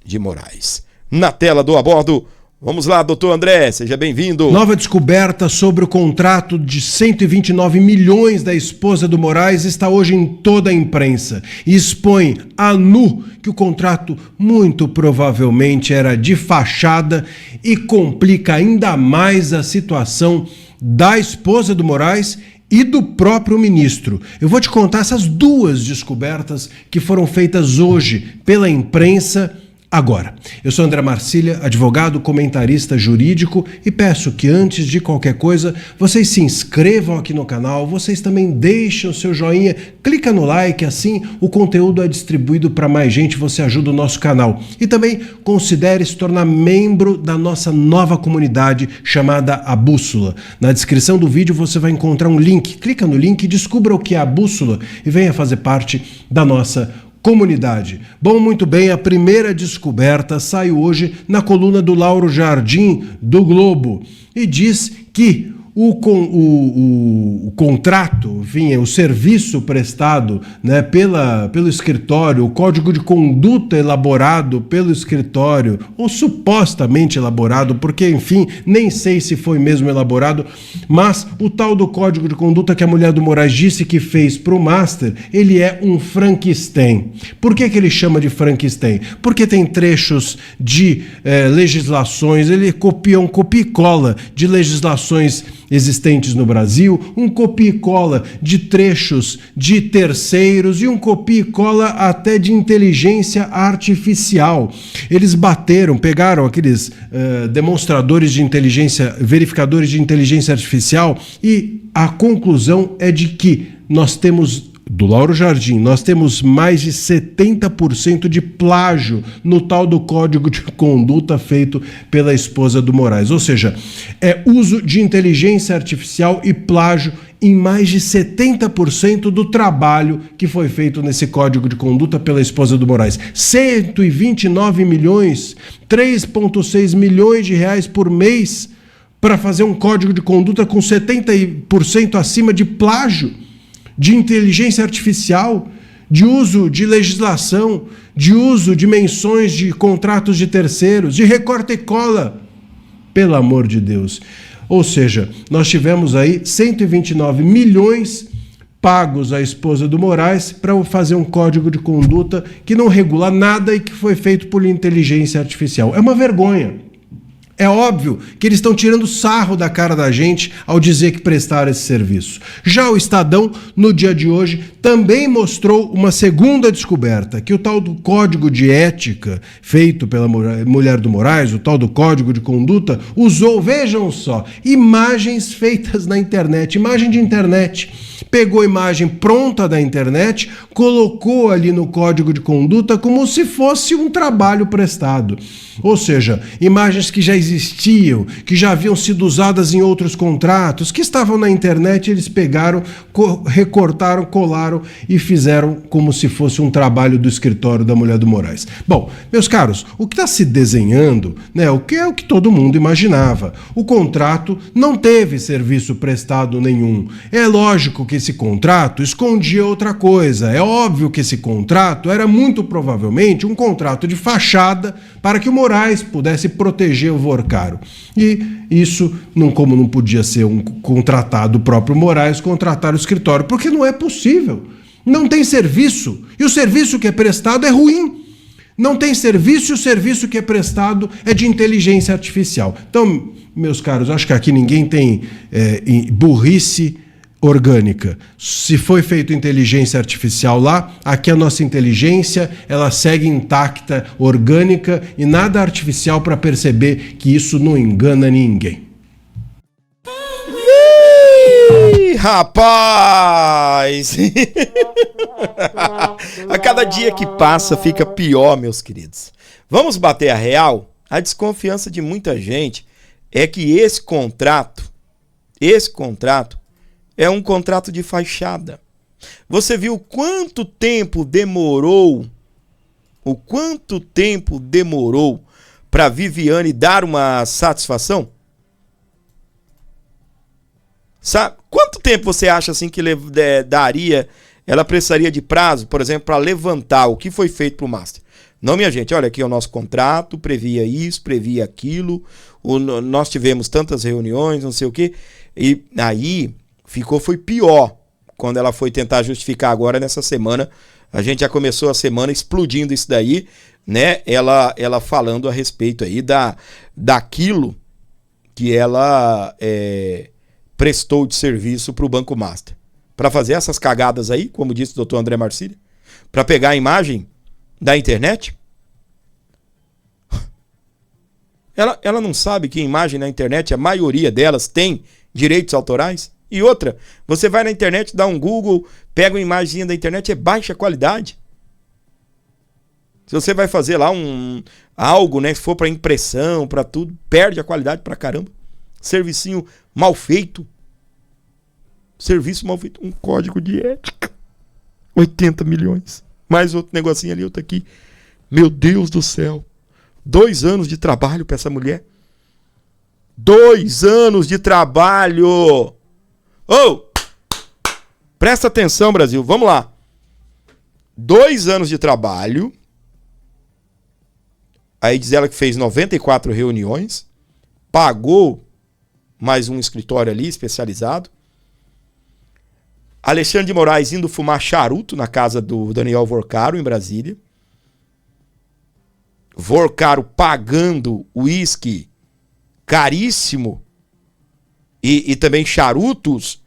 de Moraes. Na tela do A Bordo, vamos lá, doutor André, seja bem-vindo. Nova descoberta sobre o contrato de 129 milhões da esposa do Moraes está hoje em toda a imprensa e expõe a nu que o contrato muito provavelmente era de fachada e complica ainda mais a situação da esposa do Moraes e do próprio ministro. Eu vou te contar essas 2 descobertas que foram feitas hoje pela imprensa agora. Eu sou André Marcília, advogado, comentarista jurídico e peço que antes de qualquer coisa, vocês se inscrevam aqui no canal, vocês também deixem o seu joinha, clica no like, assim o conteúdo é distribuído para mais gente, você ajuda o nosso canal. E também considere se tornar membro da nossa nova comunidade chamada A Bússola. Na descrição do vídeo você vai encontrar um link, clica no link, descubra o que é a Bússola e venha fazer parte da nossa comunidade. Bom, muito bem, a primeira descoberta saiu hoje na coluna do Lauro Jardim do Globo e diz que o contrato, enfim, o serviço prestado, né, pelo escritório, o código de conduta elaborado pelo escritório, ou supostamente elaborado, porque, enfim, nem sei se foi mesmo elaborado, mas o tal do código de conduta que a mulher do Moraes disse que fez para o Master, ele é um Frankenstein. Por que ele chama de Frankenstein? Porque tem trechos de legislações, ele copia e cola de legislações existentes no Brasil, um copia e cola de trechos de terceiros e um copia e cola até de inteligência artificial. Eles pegaram aqueles demonstradores de inteligência, verificadores de inteligência artificial e a conclusão é de que nós temos do Lauro Jardim, nós temos mais de 70% de plágio no tal do código de conduta feito pela esposa do Moraes. Ou seja, é uso de inteligência artificial e plágio em mais de 70% do trabalho que foi feito nesse código de conduta pela esposa do Moraes. 129 milhões, 3,6 milhões de reais por mês para fazer um código de conduta com 70% acima de plágio, de inteligência artificial, de uso de legislação, de uso de menções de contratos de terceiros, de recorta e cola. Pelo amor de Deus. Ou seja, nós tivemos aí 129 milhões pagos à esposa do Moraes para fazer um código de conduta que não regula nada e que foi feito por inteligência artificial. É uma vergonha. É óbvio que eles estão tirando sarro da cara da gente ao dizer que prestaram esse serviço. Já o Estadão, no dia de hoje, também mostrou uma segunda descoberta, que o tal do código de ética feito pela mulher do Moraes, o tal do código de conduta, usou, vejam só, imagens feitas na internet, imagem de internet. Pegou a imagem pronta da internet, colocou ali no código de conduta como se fosse um trabalho prestado. Ou seja, imagens que já existiam, que já haviam sido usadas em outros contratos, que estavam na internet, eles pegaram, recortaram, colaram e fizeram como se fosse um trabalho do escritório da mulher do Moraes. Bom, meus caros, o que está se desenhando, né, o que é o que todo mundo imaginava. O contrato não teve serviço prestado nenhum. É lógico que esse contrato escondia outra coisa. É óbvio que esse contrato era muito provavelmente um contrato de fachada para que o Moraes pudesse proteger o Vorcaro. E isso, como não podia ser um contratado, o próprio Moraes contratar o escritório, porque não é possível. Não tem serviço. E o serviço que é prestado é ruim. Não tem serviço e o serviço que é prestado é de inteligência artificial. Então, meus caros, acho que aqui ninguém tem burrice orgânica. Se foi feito inteligência artificial lá, aqui a nossa inteligência, ela segue intacta, orgânica e nada artificial para perceber que isso não engana ninguém. Ih, rapaz! A cada dia que passa fica pior, meus queridos. Vamos bater a real? A desconfiança de muita gente é que esse contrato é um contrato de fachada. Você viu quanto tempo demorou para Viviane dar uma satisfação? Sabe? Quanto tempo você acha assim que ela precisaria de prazo, por exemplo, para levantar o que foi feito para o Master? Não, minha gente, olha aqui o nosso contrato, previa isso, previa aquilo, nós tivemos tantas reuniões, não sei o quê, e aí foi pior quando ela foi tentar justificar agora nessa semana. A gente já começou a semana explodindo isso daí, né? Ela falando a respeito aí daquilo que ela prestou de serviço para o Banco Master. Para fazer essas cagadas aí, como disse o doutor André Marcília, para pegar a imagem da internet. Ela não sabe que a imagem na internet, a maioria delas tem direitos autorais? E outra, você vai na internet, dá um Google, pega uma imagem da internet, é baixa qualidade. Se você vai fazer lá algo, né, se for para impressão, para tudo, perde a qualidade pra caramba. Servicinho mal feito. Serviço mal feito. Um código de ética. 80 milhões. Mais outro negocinho ali, outro aqui. Meu Deus do céu. 2 anos de trabalho pra essa mulher. 2 anos de trabalho. Presta atenção, Brasil. Vamos lá. 2 anos de trabalho. Aí diz ela que fez 94 reuniões. Pagou mais um escritório ali especializado. Alexandre de Moraes indo fumar charuto na casa do Daniel Vorcaro, em Brasília. Vorcaro pagando uísque caríssimo e também charutos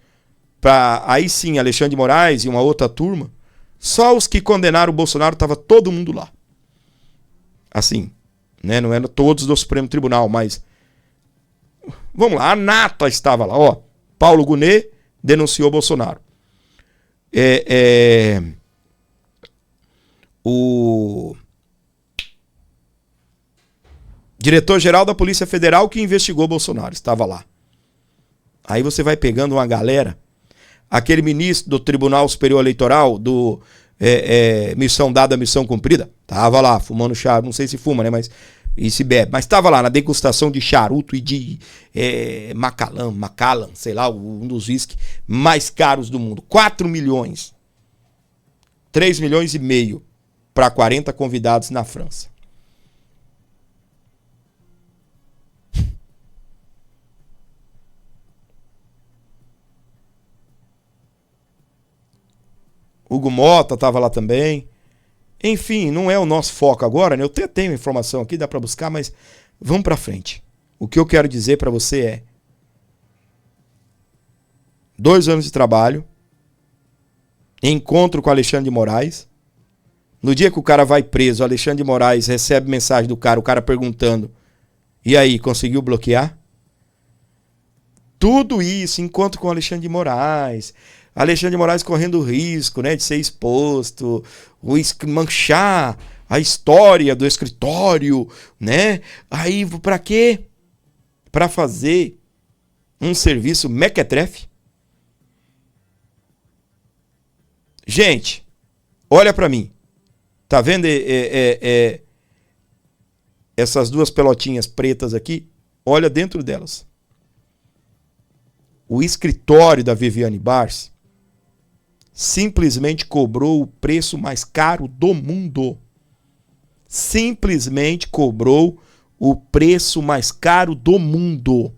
para aí sim Alexandre de Moraes e uma outra turma. Só os que condenaram o Bolsonaro, estava todo mundo lá. Assim, né? Não eram todos do Supremo Tribunal, mas vamos lá, a nata estava lá, ó. Paulo Gonet denunciou Bolsonaro. o diretor-geral da Polícia Federal que investigou Bolsonaro, estava lá. Aí você vai pegando uma galera, aquele ministro do Tribunal Superior Eleitoral, do missão dada, missão cumprida, tava lá fumando charuto, não sei se fuma, né, mas e se bebe, mas tava lá na degustação de charuto e de Macallan, sei lá, um dos whisky mais caros do mundo, 4 milhões, 3 milhões e meio para 40 convidados na França. Hugo Mota estava lá também. Enfim, não é o nosso foco agora, né? Eu tenho informação aqui, dá para buscar, mas vamos para frente. O que eu quero dizer para você é 2 anos de trabalho, encontro com Alexandre de Moraes. No dia que o cara vai preso, Alexandre de Moraes recebe mensagem do cara, o cara perguntando: e aí, conseguiu bloquear? Tudo isso, encontro com Alexandre de Moraes. Alexandre de Moraes correndo o risco, né, de ser exposto, manchar a história do escritório, né? Aí, para quê? Para fazer um serviço mequetrefe? Gente, olha para mim. Tá vendo essas 2 pelotinhas pretas aqui? Olha dentro delas. O escritório da Viviane Barsi simplesmente cobrou o preço mais caro do mundo. Simplesmente cobrou o preço mais caro do mundo.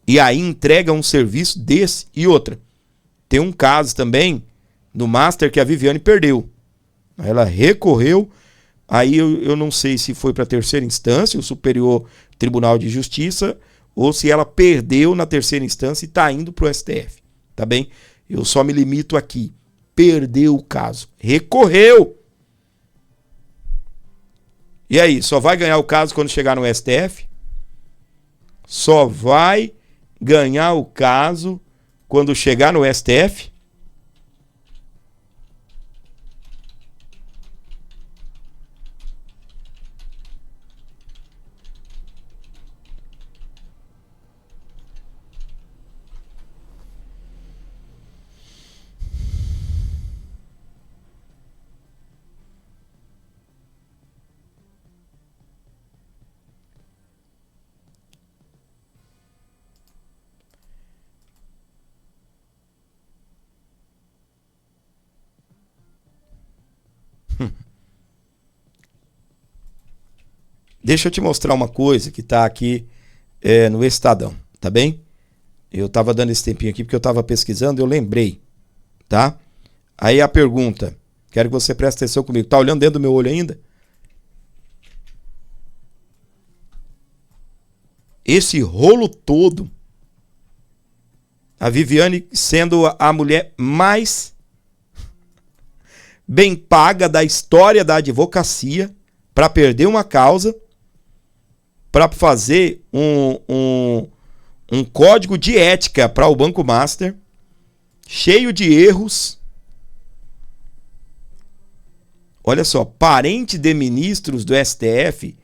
E aí entrega um serviço desse. E outra, tem um caso também no Master que a Viviane perdeu. Ela recorreu, aí eu não sei se foi para a 3ª instância, o Superior Tribunal de Justiça, ou se ela perdeu na 3ª instância e está indo para o STF. Tá bem? Eu só me limito aqui. Perdeu o caso. Recorreu. E aí, só vai ganhar o caso quando chegar no STF? Só vai ganhar o caso quando chegar no STF? Deixa eu te mostrar uma coisa que tá aqui no Estadão, tá bem? Eu tava dando esse tempinho aqui porque eu tava pesquisando, eu lembrei, tá? Aí a pergunta, quero que você preste atenção comigo. Tá olhando dentro do meu olho ainda? Esse rolo todo, a Viviane sendo a mulher mais bem paga da história da advocacia para perder uma causa, para fazer um código de ética para o Banco Master, cheio de erros. Olha só, parente de ministros do STF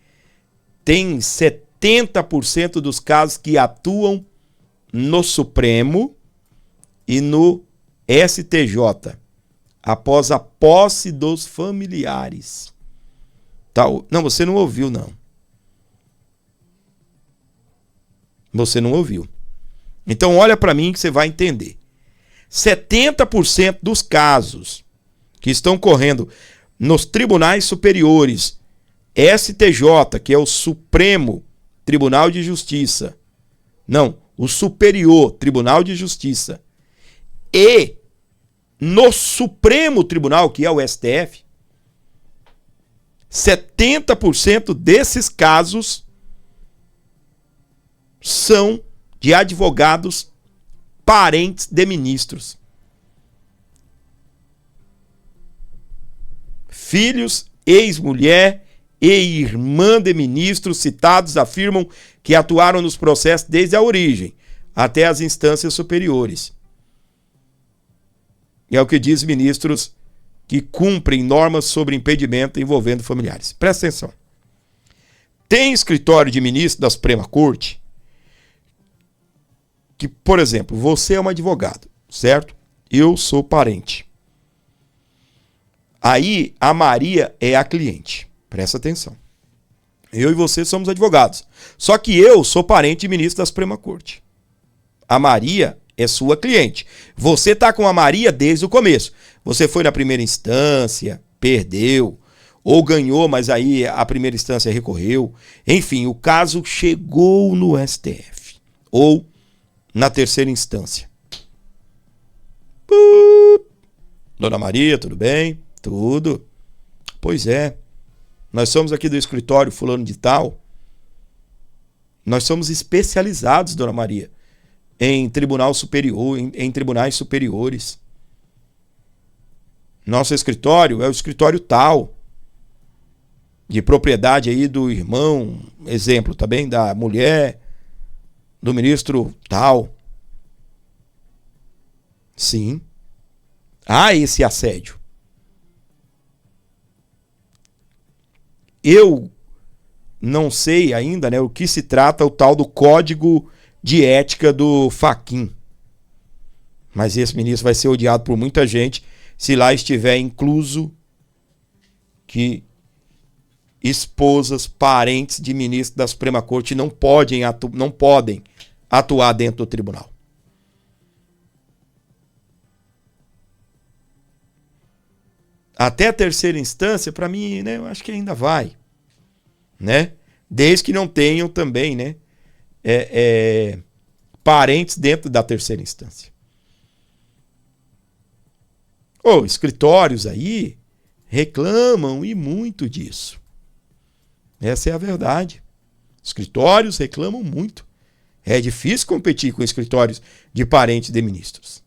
tem 70% dos casos que atuam no Supremo e no STJ, após a posse dos familiares. Tá? Não, você não ouviu, não. Você não ouviu. Então olha para mim que você vai entender. 70% dos casos que estão correndo nos tribunais superiores, STJ, que é o Supremo Tribunal de Justiça, não, o Superior Tribunal de Justiça, e no Supremo Tribunal, que é o STF, 70% desses casos são de advogados parentes de ministros. Filhos, ex-mulher e irmã de ministros citados afirmam que atuaram nos processos desde a origem até as instâncias superiores. É o que diz ministros que cumprem normas sobre impedimento envolvendo familiares. Presta atenção. Tem escritório de ministro da Suprema Corte que, por exemplo, você é um advogado, certo? Eu sou parente. Aí a Maria é a cliente. Presta atenção. Eu e você somos advogados. Só que eu sou parente de ministro da Suprema Corte. A Maria é sua cliente. Você tá com a Maria desde o começo. Você foi na primeira instância, perdeu, ou ganhou, mas aí a primeira instância recorreu. Enfim, o caso chegou no STF. Ou na terceira instância. Dona Maria, tudo bem? Tudo. Pois é. Nós somos aqui do escritório fulano de tal. Nós somos especializados, Dona Maria, em tribunal superior, em tribunais superiores. Nosso escritório é o escritório tal, de propriedade aí do irmão, exemplo também da mulher, do ministro tal. Sim. Há esse assédio. Eu não sei ainda, né, o que se trata o tal do Código de Ética do Fachin. Mas esse ministro vai ser odiado por muita gente se lá estiver incluso que esposas, parentes de ministros da Suprema Corte não podem atuar dentro do tribunal. Até a terceira instância, para mim, né, eu acho que ainda vai, né? Desde que não tenham também, né, parentes dentro da terceira instância. Escritórios aí reclamam e muito disso. Essa é a verdade. Escritórios reclamam muito. É difícil competir com escritórios de parentes de ministros.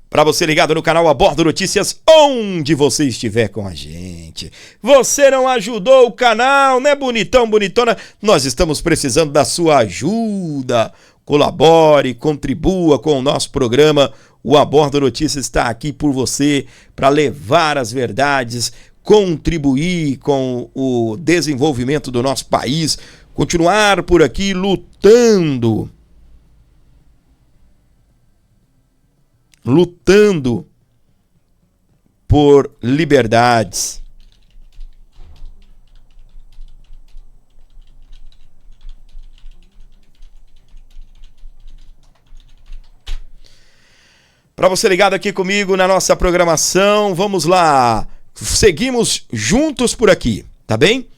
Para você ligado no canal Abordo Notícias, onde você estiver com a gente. Você não ajudou o canal, né, bonitão, bonitona? Nós estamos precisando da sua ajuda. Colabore, contribua com o nosso programa. O Abordo Notícias está aqui por você para levar as verdades, contribuir com o desenvolvimento do nosso país, continuar por aqui lutando por liberdades. Para você ligado aqui comigo na nossa programação, vamos lá. Seguimos juntos por aqui, tá bem?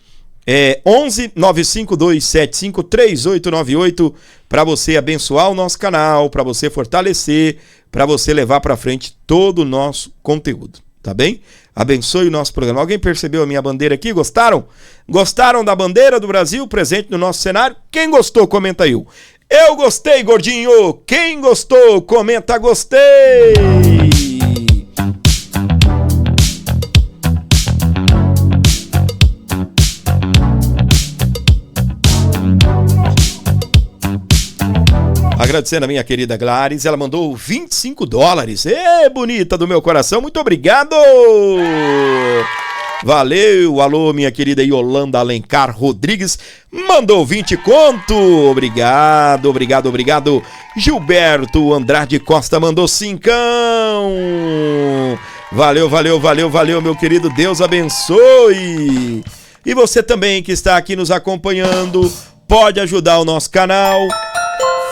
11 95275 3898 para você abençoar o nosso canal, para você fortalecer, para você levar para frente todo o nosso conteúdo, tá bem? Abençoe o nosso programa. Alguém percebeu a minha bandeira aqui? Gostaram? Gostaram da bandeira do Brasil presente no nosso cenário? Quem gostou, comenta aí. Eu gostei, gordinho. Quem gostou, comenta gostei. Agradecendo a minha querida Gladys, ela mandou $25. Ê, bonita do meu coração, muito obrigado! Valeu, alô, minha querida Yolanda Alencar Rodrigues, mandou 20 conto, obrigado. Gilberto Andrade Costa mandou 5. Valeu, meu querido, Deus abençoe. E você também que está aqui nos acompanhando, pode ajudar o nosso canal.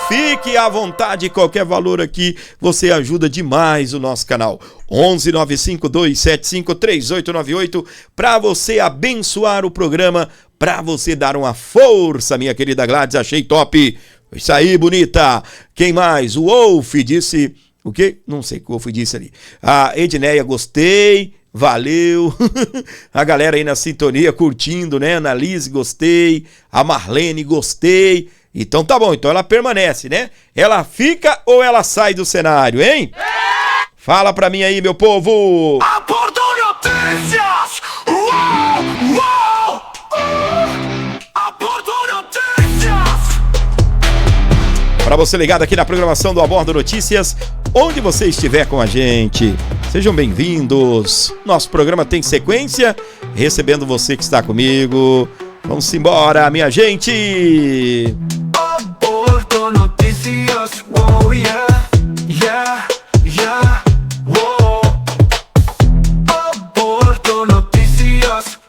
Fique à vontade, qualquer valor aqui, você ajuda demais o nosso canal. 11 95275 3898 para você abençoar o programa, para você dar uma força, minha querida Gladys, achei top. Isso aí, bonita. Quem mais? O Wolf disse... O quê? Não sei o que o Wolf disse ali. A Edneia, gostei. Valeu. A galera aí na sintonia, curtindo, né? Analise, gostei. A Marlene, gostei. Então tá bom, então ela permanece, né? Ela fica ou ela sai do cenário, hein? Fala pra mim aí, meu povo! Abordo Notícias! Uou, uou! Abordo Notícias! Para você ligado aqui na programação do A Bordo Notícias, onde você estiver com a gente, sejam bem-vindos. Nosso programa tem sequência, recebendo você que está comigo. Vamos embora, minha gente! A Bordo Notícias, oh yeah, yeah, yeah, oh. A Bordo Notícias.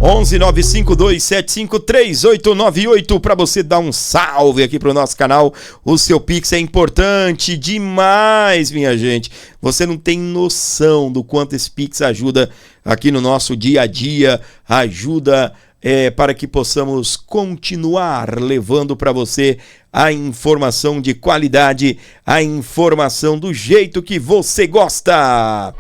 onze 952753898 para você dar um salve aqui pro nosso canal. O seu Pix é importante demais, minha gente. Você não tem noção do quanto esse Pix ajuda aqui no nosso dia a dia, ajuda para que possamos continuar levando para você a informação de qualidade, a informação do jeito que você gosta.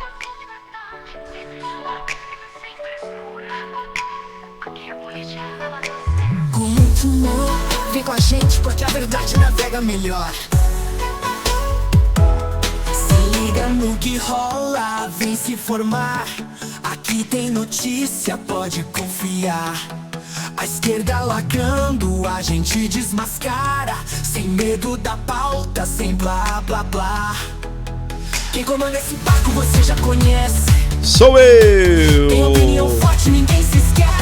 Com muito humor, vem com a gente porque a verdade navega melhor. Se liga no que rola, vem se informar. Aqui tem notícia, pode confiar. A esquerda lacrando, a gente desmascara. Sem medo da pauta, sem blá blá blá. Quem comanda esse barco você já conhece. Sou eu! Tem opinião forte, ninguém se esquece.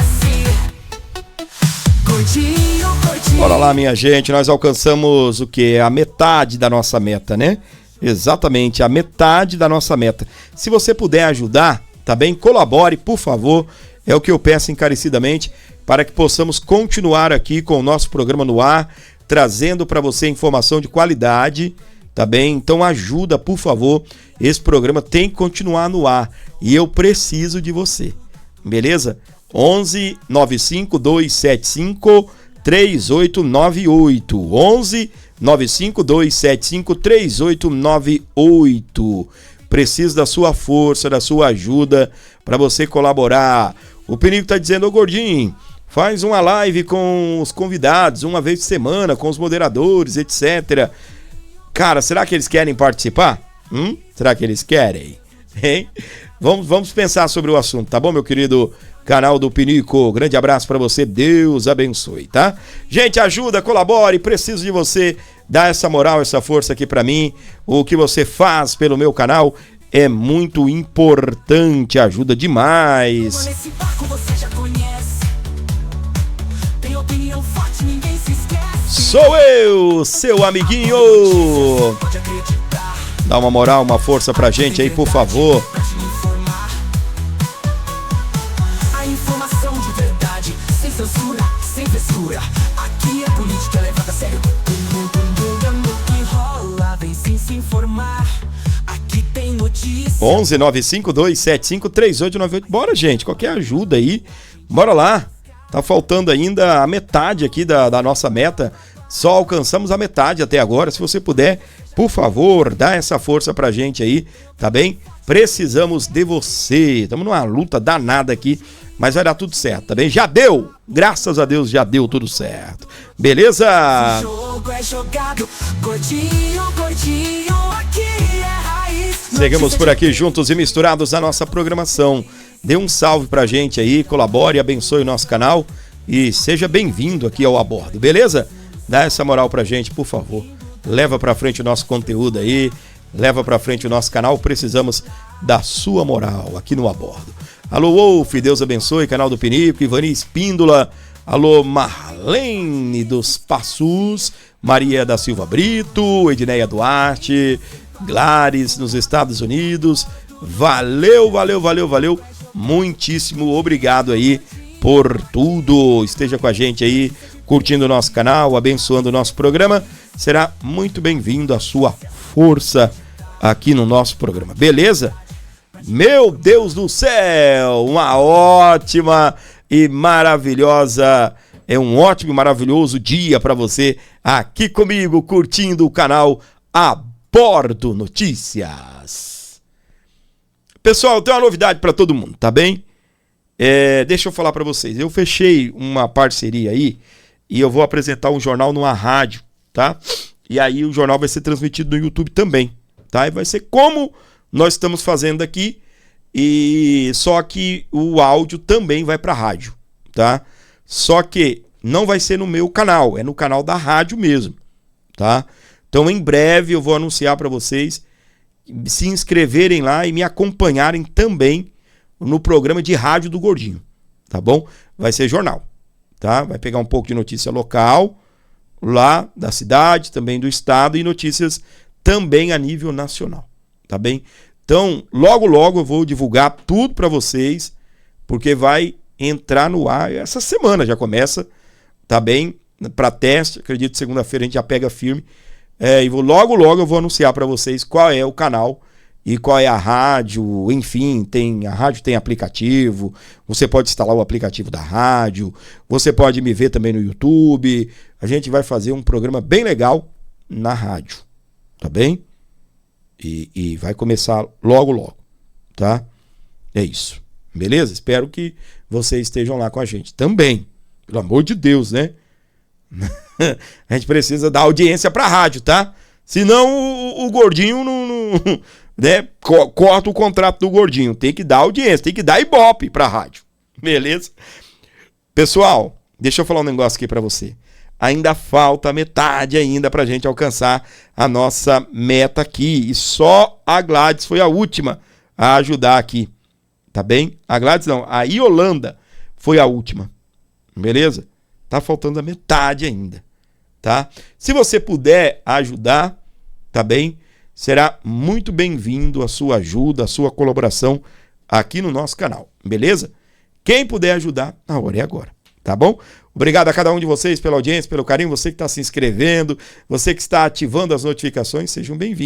Gordinho, gordinho. Bora lá, minha gente, nós alcançamos o quê? A metade da nossa meta, né? Exatamente, a metade da nossa meta. Se você puder ajudar, tá bem? Colabore, por favor, é o que eu peço encarecidamente, para que possamos continuar aqui com o nosso programa no ar, trazendo para você informação de qualidade, tá bem? Então ajuda, por favor, esse programa tem que continuar no ar e eu preciso de você, beleza? 11 95275 3898 11 95275 3898. Preciso da sua força, da sua ajuda para você colaborar. O Penico tá dizendo: ô Gordinho, faz uma live com os convidados uma vez por semana, com os moderadores, etc. Cara, será que eles querem participar? Será que eles querem? Hein? Vamos pensar sobre o assunto, tá bom, meu querido canal do Pinico? Grande abraço pra você, Deus abençoe, tá? Gente, ajuda, colabore, preciso de você, dá essa moral, essa força aqui pra mim. O que você faz pelo meu canal é muito importante, ajuda demais. Nesse barco você já conhece. Tem opinião forte, ninguém se esquece. Sou eu, seu amiguinho. Pode acreditar. Dá uma moral, uma força pra gente aí, por favor. Pra te informar. A informação de verdade, sem censura, sem frescura. Aqui é política levada a sério. No que rola, vem sem se informar. Aqui tem notícia. 11 95275 3898. Bora, gente, qualquer ajuda aí, bora lá. Tá faltando ainda a metade aqui da nossa meta. Só alcançamos a metade até agora. Se você puder, por favor, dá essa força pra gente aí, tá bem? Precisamos de você. Estamos numa luta danada aqui, mas vai dar tudo certo, tá bem? Já deu! Graças a Deus já deu tudo certo. Beleza? O jogo é jogado, gordinho, gordinho, aqui é raiz. Seguimos por aqui juntos e misturados na nossa programação. Dê um salve pra gente aí, colabore, abençoe o nosso canal e seja bem-vindo aqui ao A Bordo, beleza? Dá essa moral pra gente, por favor. Leva pra frente o nosso conteúdo aí, leva pra frente o nosso canal, precisamos da sua moral aqui no A Bordo. Alô, Wolf, Deus abençoe, canal do Pinico, Ivani Espíndola, alô, Marlene dos Passos, Maria da Silva Brito, Edneia Duarte, Glares nos Estados Unidos. Valeu, valeu, valeu, valeu. Muitíssimo obrigado aí por tudo. Esteja com a gente aí, curtindo o nosso canal, abençoando o nosso programa. Será muito bem-vindo a sua força aqui no nosso programa, beleza? Meu Deus do céu, uma ótima e maravilhosa, um ótimo e maravilhoso dia para você aqui comigo, curtindo o canal A Bordo Notícias. Pessoal, tem uma novidade para todo mundo, tá bem? Deixa eu falar para vocês, eu fechei uma parceria aí e eu vou apresentar um jornal numa rádio, tá? E aí o jornal vai ser transmitido no YouTube também, tá? E vai ser como nós estamos fazendo aqui, e só que o áudio também vai para rádio, tá? Só que não vai ser no meu canal, é no canal da rádio mesmo, tá? Então em breve eu vou anunciar para vocês se inscreverem lá e me acompanharem também no programa de rádio do Gordinho, tá bom? Vai ser jornal, tá? Vai pegar um pouco de notícia local lá da cidade, também do estado e notícias também a nível nacional, tá bem? Então, logo eu vou divulgar tudo para vocês, porque vai entrar no ar essa semana, já começa, tá bem? Para teste, acredito que segunda-feira a gente já pega firme. E logo eu vou anunciar para vocês qual é o canal e qual é a rádio, enfim, a rádio tem aplicativo, você pode instalar o aplicativo da rádio, você pode me ver também no YouTube, a gente vai fazer um programa bem legal na rádio, tá bem? E vai começar logo, tá? É isso, beleza? Espero que vocês estejam lá com a gente também, pelo amor de Deus, né? A gente precisa dar audiência pra rádio, tá? Senão o Gordinho não né? Corta o contrato do Gordinho. Tem que dar audiência, tem que dar ibope pra rádio. Beleza? Pessoal, deixa eu falar um negócio aqui pra você. Ainda falta metade ainda pra gente alcançar a nossa meta aqui. E só a Gladys foi a última a ajudar aqui. Tá bem? A Gladys não, a Yolanda foi a última. Beleza? Tá faltando a metade ainda, tá? Se você puder ajudar, tá bem? Será muito bem-vindo a sua ajuda, a sua colaboração aqui no nosso canal, beleza? Quem puder ajudar, a hora é agora, tá bom? Obrigado a cada um de vocês pela audiência, pelo carinho, você que está se inscrevendo, você que está ativando as notificações, sejam bem-vindos.